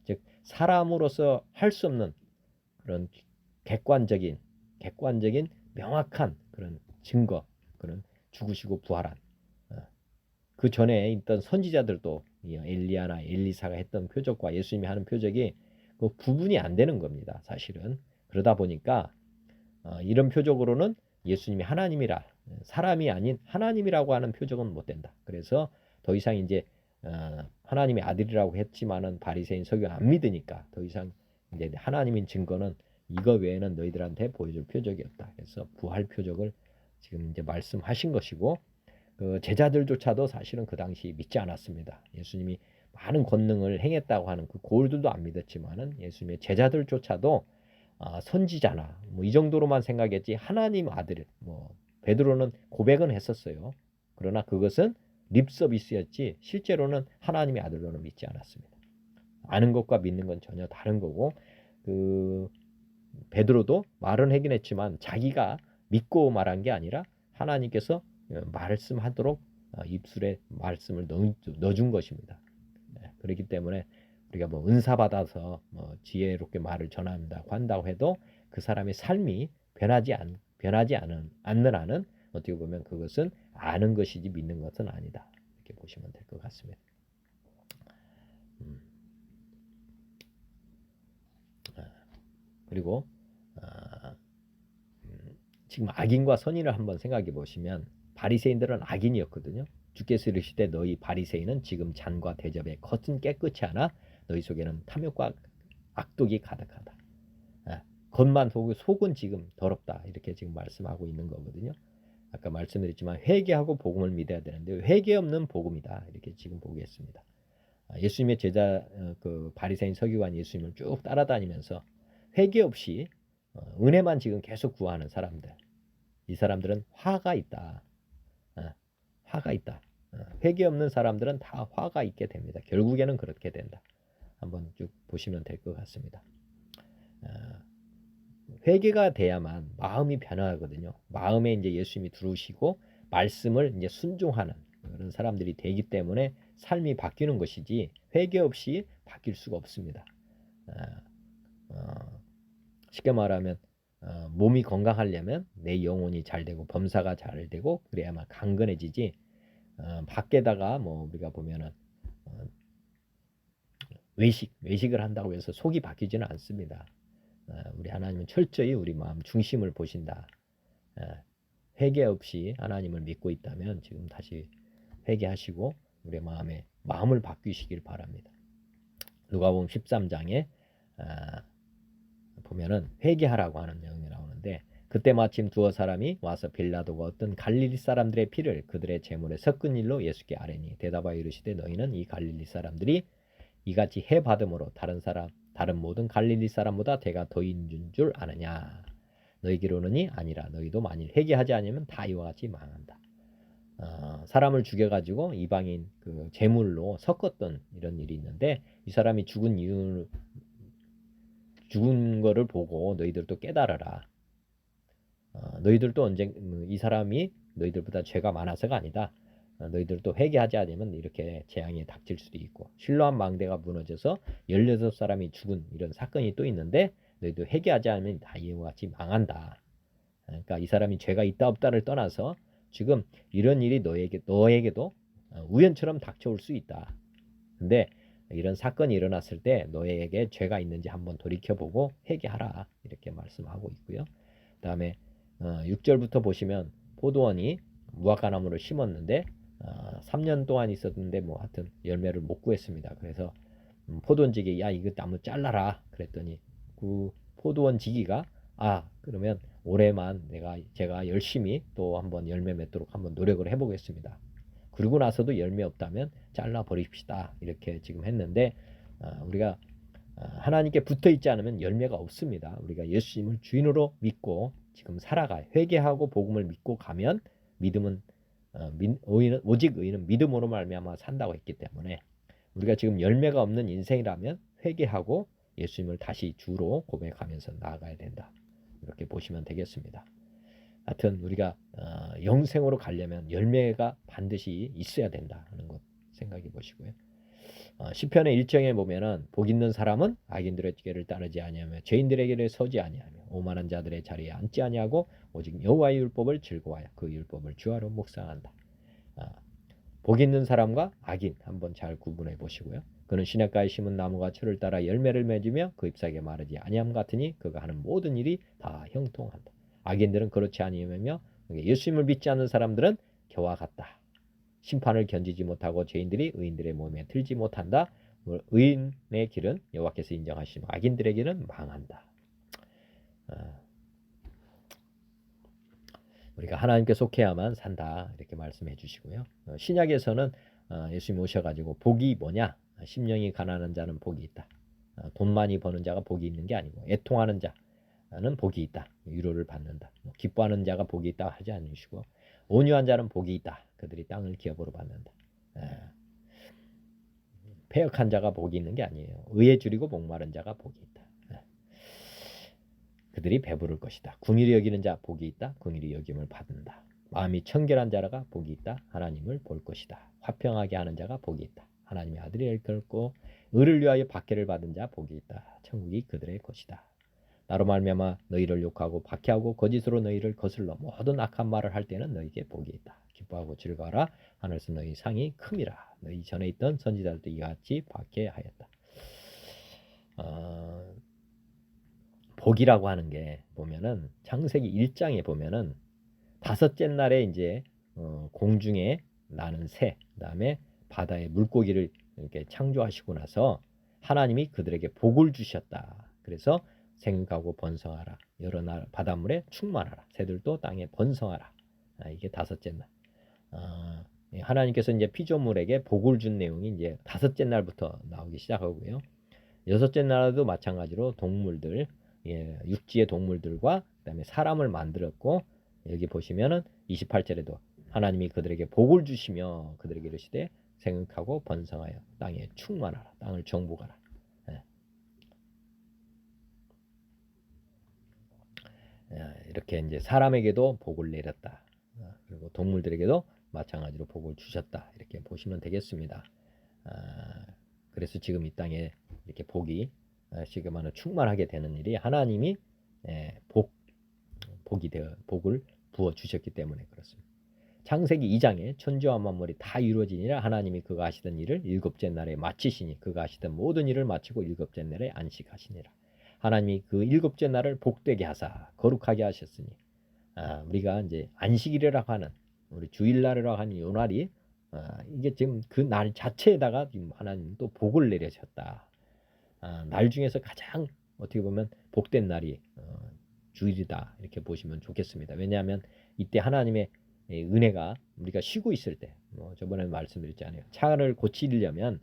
즉 사람으로서 할 수 없는 그런 객관적인 명확한 그런 증거, 그런 죽으시고 부활한 그 전에 있던 선지자들도 엘리야나 엘리사가 했던 표적과 예수님이 하는 표적이 그 구분이 안 되는 겁니다. 사실은 그러다 보니까 이런 표적으로는 예수님이 하나님이라 사람이 아닌 하나님이라고 하는 표적은 못 된다. 그래서 더 이상 이제 하나님의 아들이라고 했지만은 바리새인 서기관 안 믿으니까 더 이상 이제 하나님인 증거는 이거 외에는 너희들한테 보여줄 표적이 없다. 그래서 부활 표적을 지금 이제 말씀하신 것이고 그 제자들조차도 사실은 그 당시 믿지 않았습니다. 예수님이 많은 권능을 행했다고 하는 그 고울들도 안 믿었지만은 예수님의 제자들조차도 선지자나 뭐 이 정도로만 생각했지 하나님 아들 뭐 베드로는 고백은 했었어요. 그러나 그것은 립 서비스였지 실제로는 하나님의 아들로는 믿지 않았습니다. 아는 것과 믿는 건 전혀 다른 거고 그 베드로도 말은 하긴 했지만 자기가 믿고 말한 게 아니라 하나님께서 말씀하도록 입술에 말씀을 넣어준 것입니다. 그렇기 때문에 우리가 뭐 은사 받아서 뭐 지혜롭게 말을 전한다고 한다고 해도 그 사람의 삶이 변하지 변하지 않는 한은 어떻게 보면 그것은 아는 것이지 믿는 것은 아니다. 이렇게 보시면 될 것 같습니다. 그리고 지금 악인과 선인을 한번 생각해 보시면 바리새인들은 악인이었거든요. 주께서 이르시되 너희 바리새인은 지금 잔과 대접에 겉은 깨끗이 하나 너희 속에는 탐욕과 악독이 가득하다. 겉만 속은 지금 더럽다. 이렇게 지금 말씀하고 있는 거거든요. 아까 말씀드렸지만 회개하고 복음을 믿어야 되는데 회개 없는 복음이다. 이렇게 지금 보겠습니다. 예수님의 제자 그 바리새인 서기관 예수님을 쭉 따라다니면서 회개 없이 은혜만 지금 계속 구하는 사람들. 이 사람들은 화가 있다. 화가 있다. 회개 없는 사람들은 다 화가 있게 됩니다. 결국에는 그렇게 된다. 한번 쭉 보시면 될 것 같습니다. 회개가 돼야만 마음이 변화하거든요. 마음에 이제 예수님이 들어오시고 말씀을 이제 순종하는 그런 사람들이 되기 때문에 삶이 바뀌는 것이지 회개 없이 바뀔 수가 없습니다. 쉽게 말하면 몸이 건강하려면 내 영혼이 잘 되고 범사가 잘 되고 그래야만 강건해지지. 밖에다가 뭐 우리가 보면은 외식을 한다고 해서 속이 바뀌지는 않습니다. 우리 하나님은 철저히 우리 마음 중심을 보신다. 회개 없이 하나님을 믿고 있다면 지금 다시 회개하시고 우리 마음을 바뀌시길 바랍니다. 누가복음 13장에 보면은 회개하라고 하는 내용이 나오는데 그때 마침 두어 사람이 와서 빌라도가 어떤 갈릴리 사람들의 피를 그들의 제물에 섞은 일로 예수께 아뢰니 대답하여 이르시되 너희는 이 갈릴리 사람들이 이같이 해 받음으로 다른 모든 갈릴리 사람보다 대가 더 있는 줄 아느냐. 너희기로는 아니라 너희도 만일 회개하지 않으면 다 이와 같이 망한다. 사람을 죽여가지고 이방인 그 제물로 섞었던 이런 일이 있는데 이 사람이 죽은 거를 보고 너희들도 깨달아라. 너희들도 이 사람이 너희들보다 죄가 많아서가 아니다. 너희들도 회개하지 않으면 이렇게 재앙이 닥칠 수도 있고 실로암 망대가 무너져서 16사람이 죽은 이런 사건이 또 있는데 너희도 회개하지 않으면 다 이와 같이 망한다. 그러니까 이 사람이 죄가 있다 없다를 떠나서 지금 이런 일이 너에게도 우연처럼 닥쳐올 수 있다. 근데 이런 사건이 일어났을 때 너에게 죄가 있는지 한번 돌이켜보고 회개하라. 이렇게 말씀하고 있고요. 그 다음에 6절부터 보시면 포도원이 무화과나무를 심었는데 3년 동안 있었는데 뭐 하여튼 열매를 못 구했습니다. 그래서 포도원지기 야 이거 나무 잘라라 그랬더니 그 포도원지기가 그러면 올해만 제가 열심히 또 한번 열매 맺도록 한번 노력을 해보겠습니다. 그러고 나서도 열매 없다면 잘라 버립시다. 이렇게 지금 했는데 우리가 하나님께 붙어 있지 않으면 열매가 없습니다. 우리가 예수님을 주인으로 믿고 지금 살아가 회개하고 복음을 믿고 가면 믿음은 오직 의인은 믿음으로 말미암아 산다고 했기 때문에 우리가 지금 열매가 없는 인생이라면 회개하고 예수님을 다시 주로 고백하면서 나아가야 된다. 이렇게 보시면 되겠습니다. 하여튼 우리가 영생으로 가려면 열매가 반드시 있어야 된다 하는 것 생각해 보시고요. 시편의 1장에 보면은 복 있는 사람은 악인들의 길을 따르지 아니하며 죄인들의 길에 서지 아니하며 오만한 자들의 자리에 앉지 아니하고 오직 여호와의 율법을 즐거워하여 그 율법을 주하로 묵상한다. 복 있는 사람과 악인 한번 잘 구분해 보시고요. 그는 시냇가에 심은 나무가 철을 따라 열매를 맺으며 그 잎사귀에 마르지 아니함 같으니 그가 하는 모든 일이 다 형통한다. 악인들은 그렇지 아니하며 예수님을 믿지 않는 사람들은 겨와 같다. 심판을 견디지 못하고 죄인들이 의인들의 몸에 들지 못한다. 의인의 길은 여호와께서 인정하시며 악인들의 길은 망한다. 우리가 하나님께 속해야만 산다 이렇게 말씀해 주시고요. 신약에서는 예수님 오셔가지고 복이 뭐냐? 심령이 가난한 자는 복이 있다. 돈 많이 버는 자가 복이 있는 게 아니고 애통하는 자는 복이 있다. 위로를 받는다. 기뻐하는 자가 복이 있다 하지 않으시고 온유한 자는 복이 있다. 그들이 땅을 기업으로 받는다. 패역한 자가 복이 있는 게 아니에요. 의에 줄이고 목마른 자가 복이 있다. 그들이 배부를 것이다. 궁일이 여기는 자 복이 있다. 궁일이 여김을 받는다. 마음이 청결한 자가 복이 있다. 하나님을 볼 것이다. 화평하게 하는 자가 복이 있다. 하나님의 아들이 일컬고 의를 위하여 박해를 받은 자 복이 있다. 천국이 그들의 것이다. 나로 말미암아 너희를 욕하고 박해하고 거짓으로 너희를 거슬러 모든 악한 말을 할 때는 너희에게 복이 있다. 기뻐하고 즐거워라. 하늘에서 너희 상이 큼이라. 너희 전에 있던 선지자들도 이와 같이 박해하였다. 복이라고 하는 게 보면은 창세기 1장에 보면은 다섯째 날에 이제 공중에 나는 새, 그다음에 바다의 물고기를 이렇게 창조하시고 나서 하나님이 그들에게 복을 주셨다. 그래서 생육하고 번성하라. 여러 날 바닷물에 충만하라. 새들도 땅에 번성하라. 이게 다섯째 날. 하나님께서 이제 피조물에게 복을 준 내용이 이제 다섯째 날부터 나오기 시작하고요. 여섯째 날에도 마찬가지로 동물들, 육지의 동물들과 그다음에 사람을 만들었고, 여기 보시면은 28절에도 하나님이 그들에게 복을 주시며 그들에게 이르시되 생육하고 번성하여 땅에 충만하라. 땅을 정복하라. 이렇게 이제 사람에게도 복을 내렸다. 그리고 동물들에게도 마찬가지로 복을 주셨다. 이렇게 보시면 되겠습니다. 그래서 지금 이 땅에 이렇게 복이 지금 하는 충만하게 되는 일이 하나님이 복을 부어 주셨기 때문에 그렇습니다. 창세기 2장에 천지와 만물이 다 이루어지니라. 하나님이 그가 하시던 일을 일곱째 날에 마치시니 그가 하시던 모든 일을 마치고 일곱째 날에 안식하시니라. 하나님이 그 일곱째 날을 복되게 하사 거룩하게 하셨으니 우리가 이제 안식일이라고 하는 우리 주일날이라고 하는 이 날이 이게 지금 그 날 자체에다가 지금 하나님 또 복을 내리셨다. 날 중에서 가장 어떻게 보면 복된 날이 주일이다 이렇게 보시면 좋겠습니다. 왜냐하면 이때 하나님의 은혜가 우리가 쉬고 있을 때, 저번에 말씀드렸잖아요. 차를 고치려면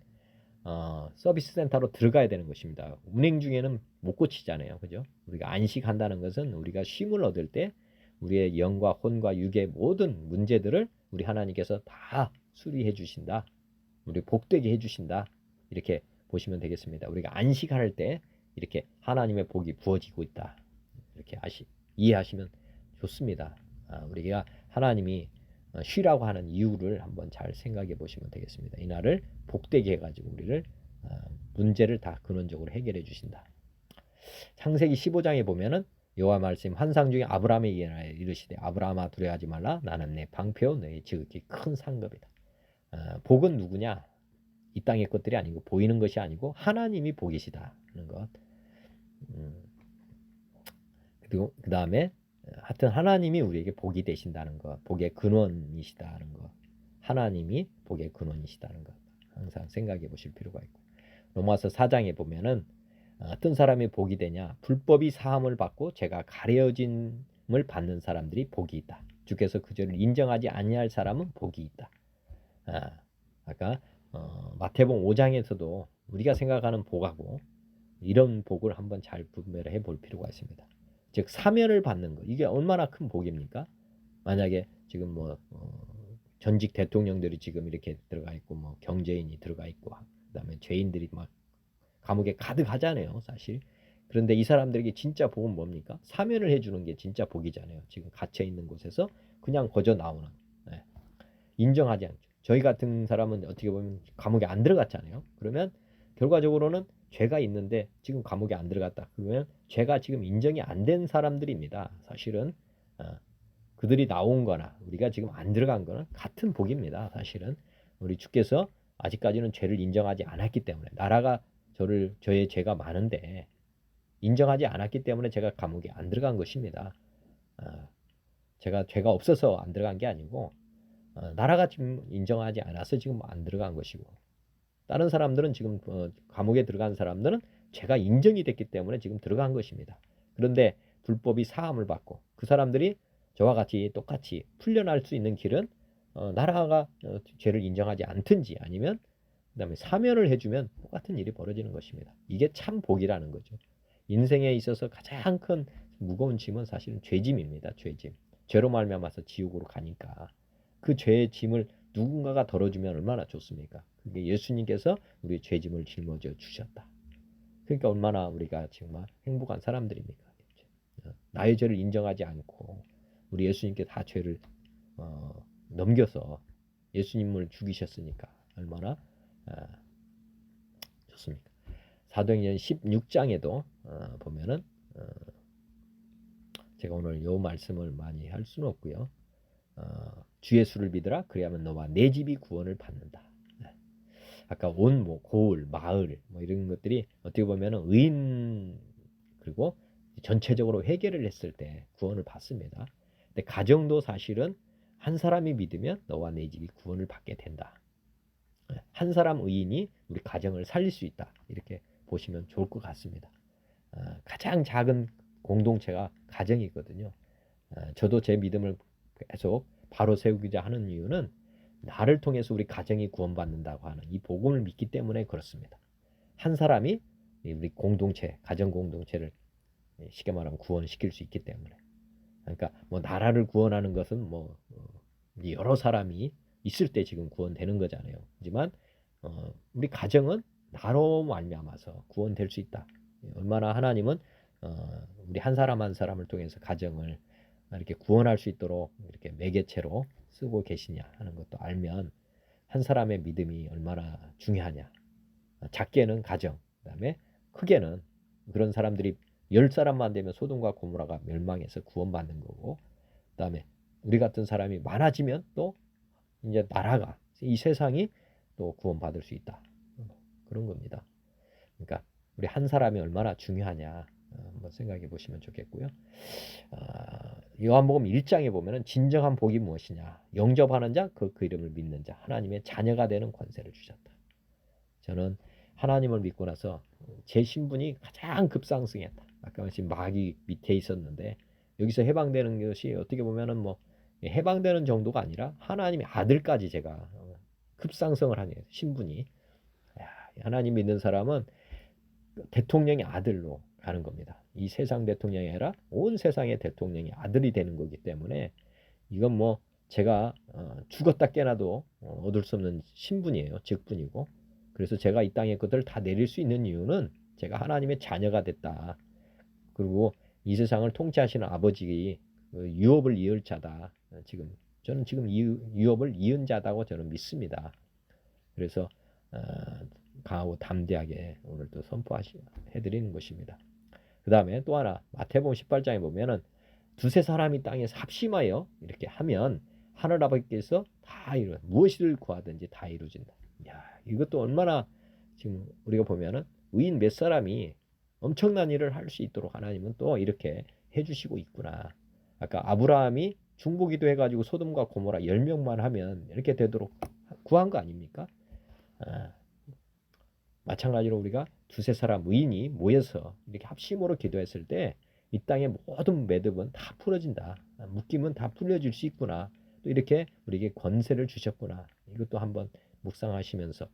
서비스 센터로 들어가야 되는 것입니다. 운행 중에는 못 고치잖아요. 그죠? 우리가 안식한다는 것은 우리가 쉼을 얻을 때 우리의 영과 혼과 육의 모든 문제들을 우리 하나님께서 다 수리해 주신다. 우리 복되게 해 주신다. 이렇게 보시면 되겠습니다. 우리가 안식할 때 이렇게 하나님의 복이 부어지고 있다. 이렇게 이해하시면 좋습니다. 우리가 하나님이 쉬라고 하는 이유를 한번 잘 생각해 보시면 되겠습니다. 이 날을 복되게 해가지고 우리를 문제를 다 근원적으로 해결해 주신다. 창세기 15장에 보면은 여호와 말씀 환상 중에 아브라함에게 이르시되 아브라함아 두려워하지 말라. 나는 내 방패요 너희 지극히 큰 상급이다. 복은 누구냐? 이 땅의 것들이 아니고 보이는 것이 아니고 하나님이 복이시다 하는 것. 그리고 그 다음에 하여튼 하나님이 우리에게 복이 되신다는 것, 복의 근원이시다는 것, 하나님이 복의 근원이시다는 것 항상 생각해 보실 필요가 있고, 로마서 4장에 보면은 어떤 사람이 복이 되냐? 불법이 사함을 받고 죄가 가려짐을 받는 사람들이 복이 있다. 주께서 그 죄를 인정하지 아니할 사람은 복이 있다. 아까 마태복음 5장에서도 우리가 생각하는 복하고 이런 복을 한번 잘 분별을 해볼 필요가 있습니다. 즉 사면을 받는 것, 이게 얼마나 큰 복입니까? 만약에 지금 전직 대통령들이 지금 이렇게 들어가 있고 경제인이 들어가 있고 그다음에 죄인들이 막 감옥에 가득하잖아요, 사실. 그런데 이 사람들에게 진짜 복은 뭡니까? 사면을 해주는 게 진짜 복이잖아요. 지금 갇혀 있는 곳에서 그냥 거저 나오는. 인정하지 않죠. 저희 같은 사람은 어떻게 보면 감옥에 안 들어갔잖아요. 그러면 결과적으로는 죄가 있는데 지금 감옥에 안 들어갔다. 그러면 죄가 지금 인정이 안 된 사람들입니다. 사실은 그들이 나온 거나 우리가 지금 안 들어간 거는 같은 복입니다. 사실은 우리 주께서 아직까지는 죄를 인정하지 않았기 때문에 나라가 저의 죄가 많은데 인정하지 않았기 때문에 제가 감옥에 안 들어간 것입니다. 제가 죄가 없어서 안 들어간 게 아니고 나라가 지금 인정하지 않아서 지금 안 들어간 것이고, 다른 사람들은 지금 감옥에 들어간 사람들은 죄가 인정이 됐기 때문에 지금 들어간 것입니다. 그런데 불법이 사함을 받고 그 사람들이 저와 같이 똑같이 풀려날 수 있는 길은 나라가 죄를 인정하지 않든지 아니면 그다음에 사면을 해주면 똑같은 일이 벌어지는 것입니다. 이게 참 복이라는 거죠. 인생에 있어서 가장 큰 무거운 짐은 사실은 죄짐입니다. 죄짐. 죄로 말미암아서 지옥으로 가니까 그 죄의 짐을 누군가가 덜어주면 얼마나 좋습니까? 그게 예수님께서 우리 죄짐을 짊어져 주셨다. 그러니까 얼마나 우리가 정말 행복한 사람들입니까? 나의 죄를 인정하지 않고 우리 예수님께 다 죄를 넘겨서 예수님을 죽이셨으니까 얼마나 좋습니까? 사도행전 16장에도 보면은 제가 오늘 요 말씀을 많이 할 수는 없고요. 주 예수를 믿으라 그리하면 너와 내 집이 구원을 받는다. 네. 아까 온 뭐 고을, 마을 뭐 이런 것들이 어떻게 보면은 의인 그리고 전체적으로 회개를 했을 때 구원을 받습니다. 근데 가정도 사실은 한 사람이 믿으면 너와 내 집이 구원을 받게 된다. 한 사람 의인이 우리 가정을 살릴 수 있다. 이렇게 보시면 좋을 것 같습니다. 가장 작은 공동체가 가정이거든요. 저도 제 믿음을 계속 바로 세우고자 하는 이유는 나를 통해서 우리 가정이 구원받는다고 하는 이 복음을 믿기 때문에 그렇습니다. 한 사람이 우리 공동체, 가정 공동체를 쉽게 말하면 구원시킬 수 있기 때문에. 그러니까 뭐 나라를 구원하는 것은 뭐 여러 사람이 있을 때 지금 구원되는 거잖아요. 하지만 우리 가정은 나로 말미암아서 구원될 수 있다. 얼마나 하나님은 우리 한 사람 한 사람을 통해서 가정을 이렇게 구원할 수 있도록 이렇게 매개체로 쓰고 계시냐 하는 것도 알면 한 사람의 믿음이 얼마나 중요하냐. 작게는 가정, 그다음에 크게는 그런 사람들이 10사람만 되면 소돔과 고모라가 멸망해서 구원받는 거고, 그다음에 우리 같은 사람이 많아지면 또 이제 나라가 이 세상이 또 구원받을 수 있다. 그런 겁니다. 그러니까 우리 한 사람이 얼마나 중요하냐 한번 생각해 보시면 좋겠고요. 요한복음 1장에 보면은 진정한 복이 무엇이냐? 영접하는 자, 그 이름을 믿는 자, 하나님의 자녀가 되는 권세를 주셨다. 저는 하나님을 믿고 나서 제 신분이 가장 급상승했다. 아까 말씀 마귀 밑에 있었는데 여기서 해방되는 것이 어떻게 보면은 뭐 해방되는 정도가 아니라 하나님의 아들까지 제가 급상승을 하네요. 신분이. 하나님 믿는 사람은 대통령의 아들로 가는 겁니다. 이 세상 대통령이 아니라 온 세상의 대통령이 아들이 되는 거기 때문에 이건 뭐 제가 죽었다 깨나도 얻을 수 없는 신분이에요. 직분이고. 그래서 제가 이 땅의 것들을 다 내릴 수 있는 이유는 제가 하나님의 자녀가 됐다. 그리고 이 세상을 통치하시는 아버지 유업을 이을 자다. 저는 지금 유업을 이은 자다고 저는 믿습니다. 그래서 강하고 담대하게 오늘도 선포해드리는 것입니다. 그 다음에 또 하나 마태복음 18장에 보면은 두세 사람이 땅에서 합심하여 이렇게 하면 하늘 아버지께서 다 이루 무엇을 구하든지 다 이루어진다. 야, 이것도 얼마나 지금 우리가 보면은 의인 몇 사람이 엄청난 일을 할 수 있도록 하나님은 또 이렇게 해주시고 있구나. 아까 아브라함이 중보기도 해가지고 소돔과 고모라 10명만 하면 이렇게 되도록 구한 거 아닙니까? 마찬가지로 우리가 두세 사람 의인이 모여서 이렇게 합심으로 기도했을 때 이 땅의 모든 매듭은 다 풀어진다. 묶임은 다 풀려질 수 있구나. 또 이렇게 우리에게 권세를 주셨구나. 이것도 한번 묵상하시면서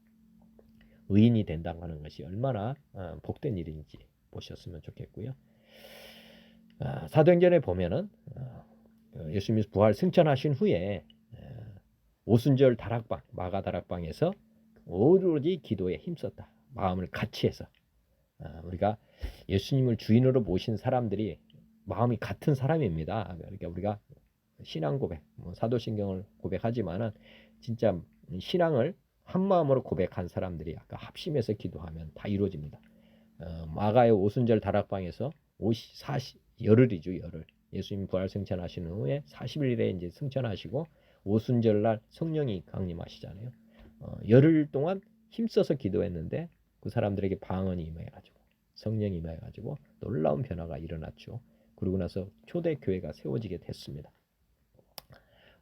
의인이 된다고 하는 것이 얼마나 복된 일인지 보셨으면 좋겠고요. 사도행전에 보면은 예수님이 부활 승천하신 후에 오순절 다락방, 마가 다락방에서 오로지 기도에 힘썼다. 마음을 같이 해서 우리가 예수님을 주인으로 모신 사람들이 마음이 같은 사람입니다. 그러니까 우리가 신앙 고백, 사도신경을 고백하지만은 진짜 신앙을 한 마음으로 고백한 사람들이 아까 합심해서 기도하면 다 이루어집니다. 마가의 오순절 다락방에서 40 열흘이죠, 열흘. 예수님 부활 승천하신 후에 40일에 이제 승천하시고 오순절날 성령이 강림하시잖아요. 열흘 동안 힘써서 기도했는데 그 사람들에게 방언이 임해가지고 성령이 임해가지고 놀라운 변화가 일어났죠. 그러고 나서 초대 교회가 세워지게 됐습니다.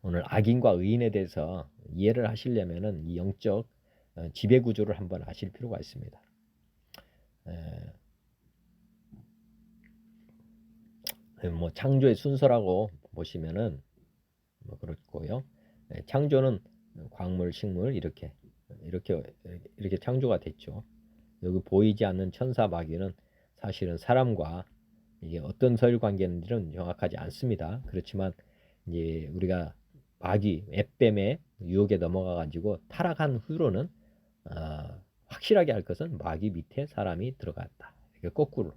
오늘 악인과 의인에 대해서 이해를 하시려면은 이 영적 지배 구조를 한번 아실 필요가 있습니다. 뭐 창조의 순서라고 보시면은 뭐 그렇고요. 창조는 광물, 식물 이렇게 창조가 됐죠. 여기 보이지 않는 천사 마귀는 사실은 사람과 이게 어떤 서열 관계인지는 정확하지 않습니다. 그렇지만 이제 우리가 마귀, 앱뱀의 유혹에 넘어가 가지고 타락한 후로는 확실하게 할 것은 마귀 밑에 사람이 들어갔다. 이렇게 거꾸로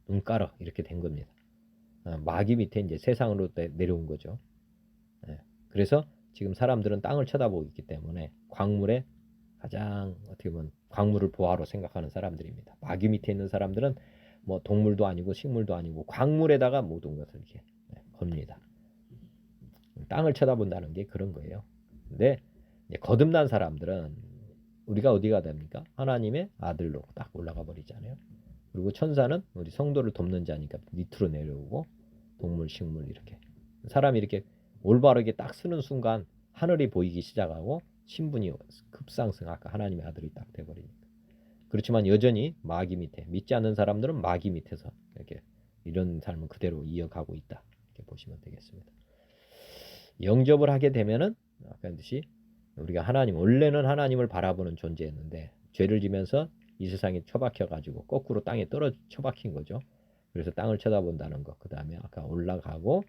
눈 깔아 이렇게 된 겁니다. 마귀 밑에 이제 세상으로 내려온 거죠. 그래서 지금 사람들은 땅을 쳐다보고 있기 때문에 광물에 가장 어떻게 보면 광물을 보화로 생각하는 사람들입니다. 마귀 밑에 있는 사람들은 뭐 동물도 아니고 식물도 아니고 광물에다가 모든 것을 이렇게 겁니다. 땅을 쳐다본다는 게 그런 거예요. 근데 거듭난 사람들은 우리가 어디가 됩니까? 하나님의 아들로 딱 올라가 버리잖아요. 그리고 천사는 우리 성도를 돕는 자니까 밑으로 내려오고 동물, 식물 이렇게 사람이 이렇게 올바르게 딱 쓰는 순간 하늘이 보이기 시작하고 신분이 급상승, 아까 하나님의 아들이 딱 돼버리니까. 그렇지만 여전히 마귀 밑에, 믿지 않는 사람들은 마귀 밑에서 이렇게 이런 삶을 그대로 이어가고 있다, 이렇게 보시면 되겠습니다. 영접을 하게 되면은 아까 했듯이 우리가 원래는 하나님을 바라보는 존재였는데 죄를 지면서 이 세상에 처박혀 가지고 거꾸로 땅에 처박힌 거죠. 그래서 땅을 쳐다본다는 것. 그 다음에 아까 올라가고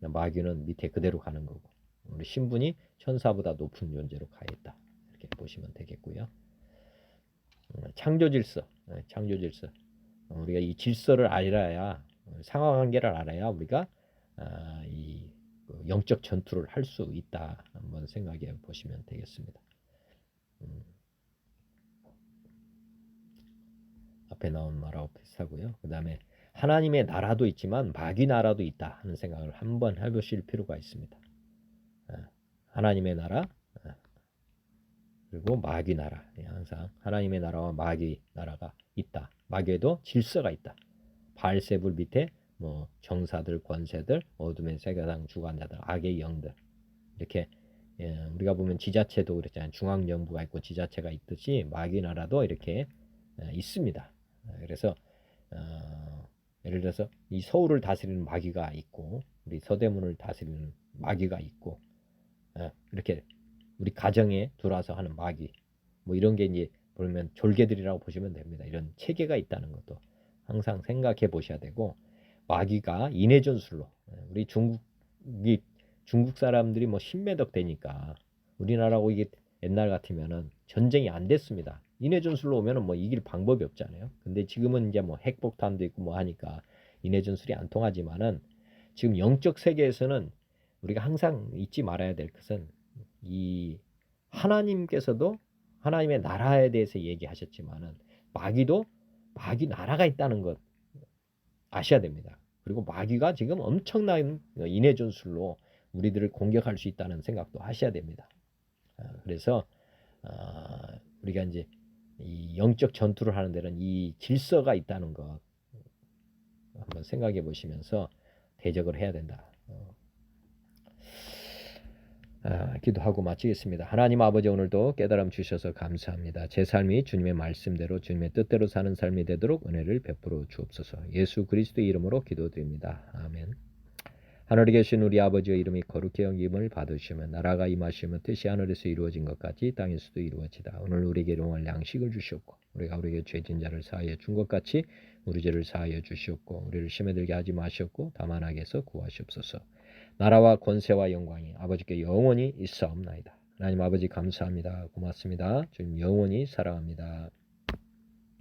마귀는 밑에 그대로 가는 거고, 우리 신분이 천사보다 높은 존재로 가 있다, 이렇게 보시면 되겠고요. 창조 질서, 창조 질서. 우리가 이 질서를 알아야, 상하관계를 알아야 우리가 이 영적 전투를 할 수 있다, 한번 생각해 보시면 되겠습니다. 앞에 나온 말하고 비슷하고요. 그 다음에 하나님의 나라도 있지만 마귀 나라도 있다 하는 생각을 한번 해보실 필요가 있습니다. 하나님의 나라 그리고 마귀 나라, 항상 하나님의 나라와 마귀 나라가 있다. 마귀에도 질서가 있다. 바알세불 밑에 뭐 정사들, 권세들, 어둠의 세계당 주관자들, 악의 영들, 이렇게 우리가 보면 지자체도 그랬잖아요. 중앙정부가 있고 지자체가 있듯이 마귀 나라도 이렇게 있습니다. 그래서 예를 들어서 이 서울을 다스리는 마귀가 있고 우리 서대문을 다스리는 마귀가 있고 이렇게 우리 가정에 들어와서 하는 마귀, 뭐 이런 게 이제 보면 졸개들이라고 보시면 됩니다. 이런 체계가 있다는 것도 항상 생각해 보셔야 되고, 마귀가 인해 전술로 우리 중국 사람들이 뭐 신매덕 되니까 우리나라하고 이게 옛날 같으면은 전쟁이 안 됐습니다. 인해 전술로 오면은 뭐 이길 방법이 없잖아요. 근데 지금은 이제 뭐 핵폭탄도 있고 뭐 하니까 인해 전술이 안 통하지만은 지금 영적 세계에서는 우리가 항상 잊지 말아야 될 것은 이 하나님께서도 하나님의 나라에 대해서 얘기하셨지만은 마귀도 마귀 나라가 있다는 것 아셔야 됩니다. 그리고 마귀가 지금 엄청난 인해 전술로 우리들을 공격할 수 있다는 생각도 하셔야 됩니다. 그래서 우리가 이제 이 영적 전투를 하는 데는 이 질서가 있다는 것 한번 생각해 보시면서 대적을 해야 된다. 기도하고 마치겠습니다. 하나님 아버지, 오늘도 깨달음 주셔서 감사합니다. 제 삶이 주님의 말씀대로 주님의 뜻대로 사는 삶이 되도록 은혜를 베풀어 주옵소서. 예수 그리스도의 이름으로 기도드립니다. 아멘. 하늘에 계신 우리 아버지의 이름이 거룩히 여김을 받으시면 나라가 임하시면 뜻이 하늘에서 이루어진 것 같이 땅에서도 이루어지다. 오늘 우리에게 일용할 양식을 주시옵고 우리가 우리에게 죄진 자를 사하여 준 것 같이 우리 죄를 사하여 주시옵고 우리를 시험에 들게 하지 마시옵고 다만 악에서 구하시옵소서. 나라와 권세와 영광이 아버지께 영원히 있사옵나이다. 하나님 아버지 감사합니다. 고맙습니다. 주님 영원히 사랑합니다.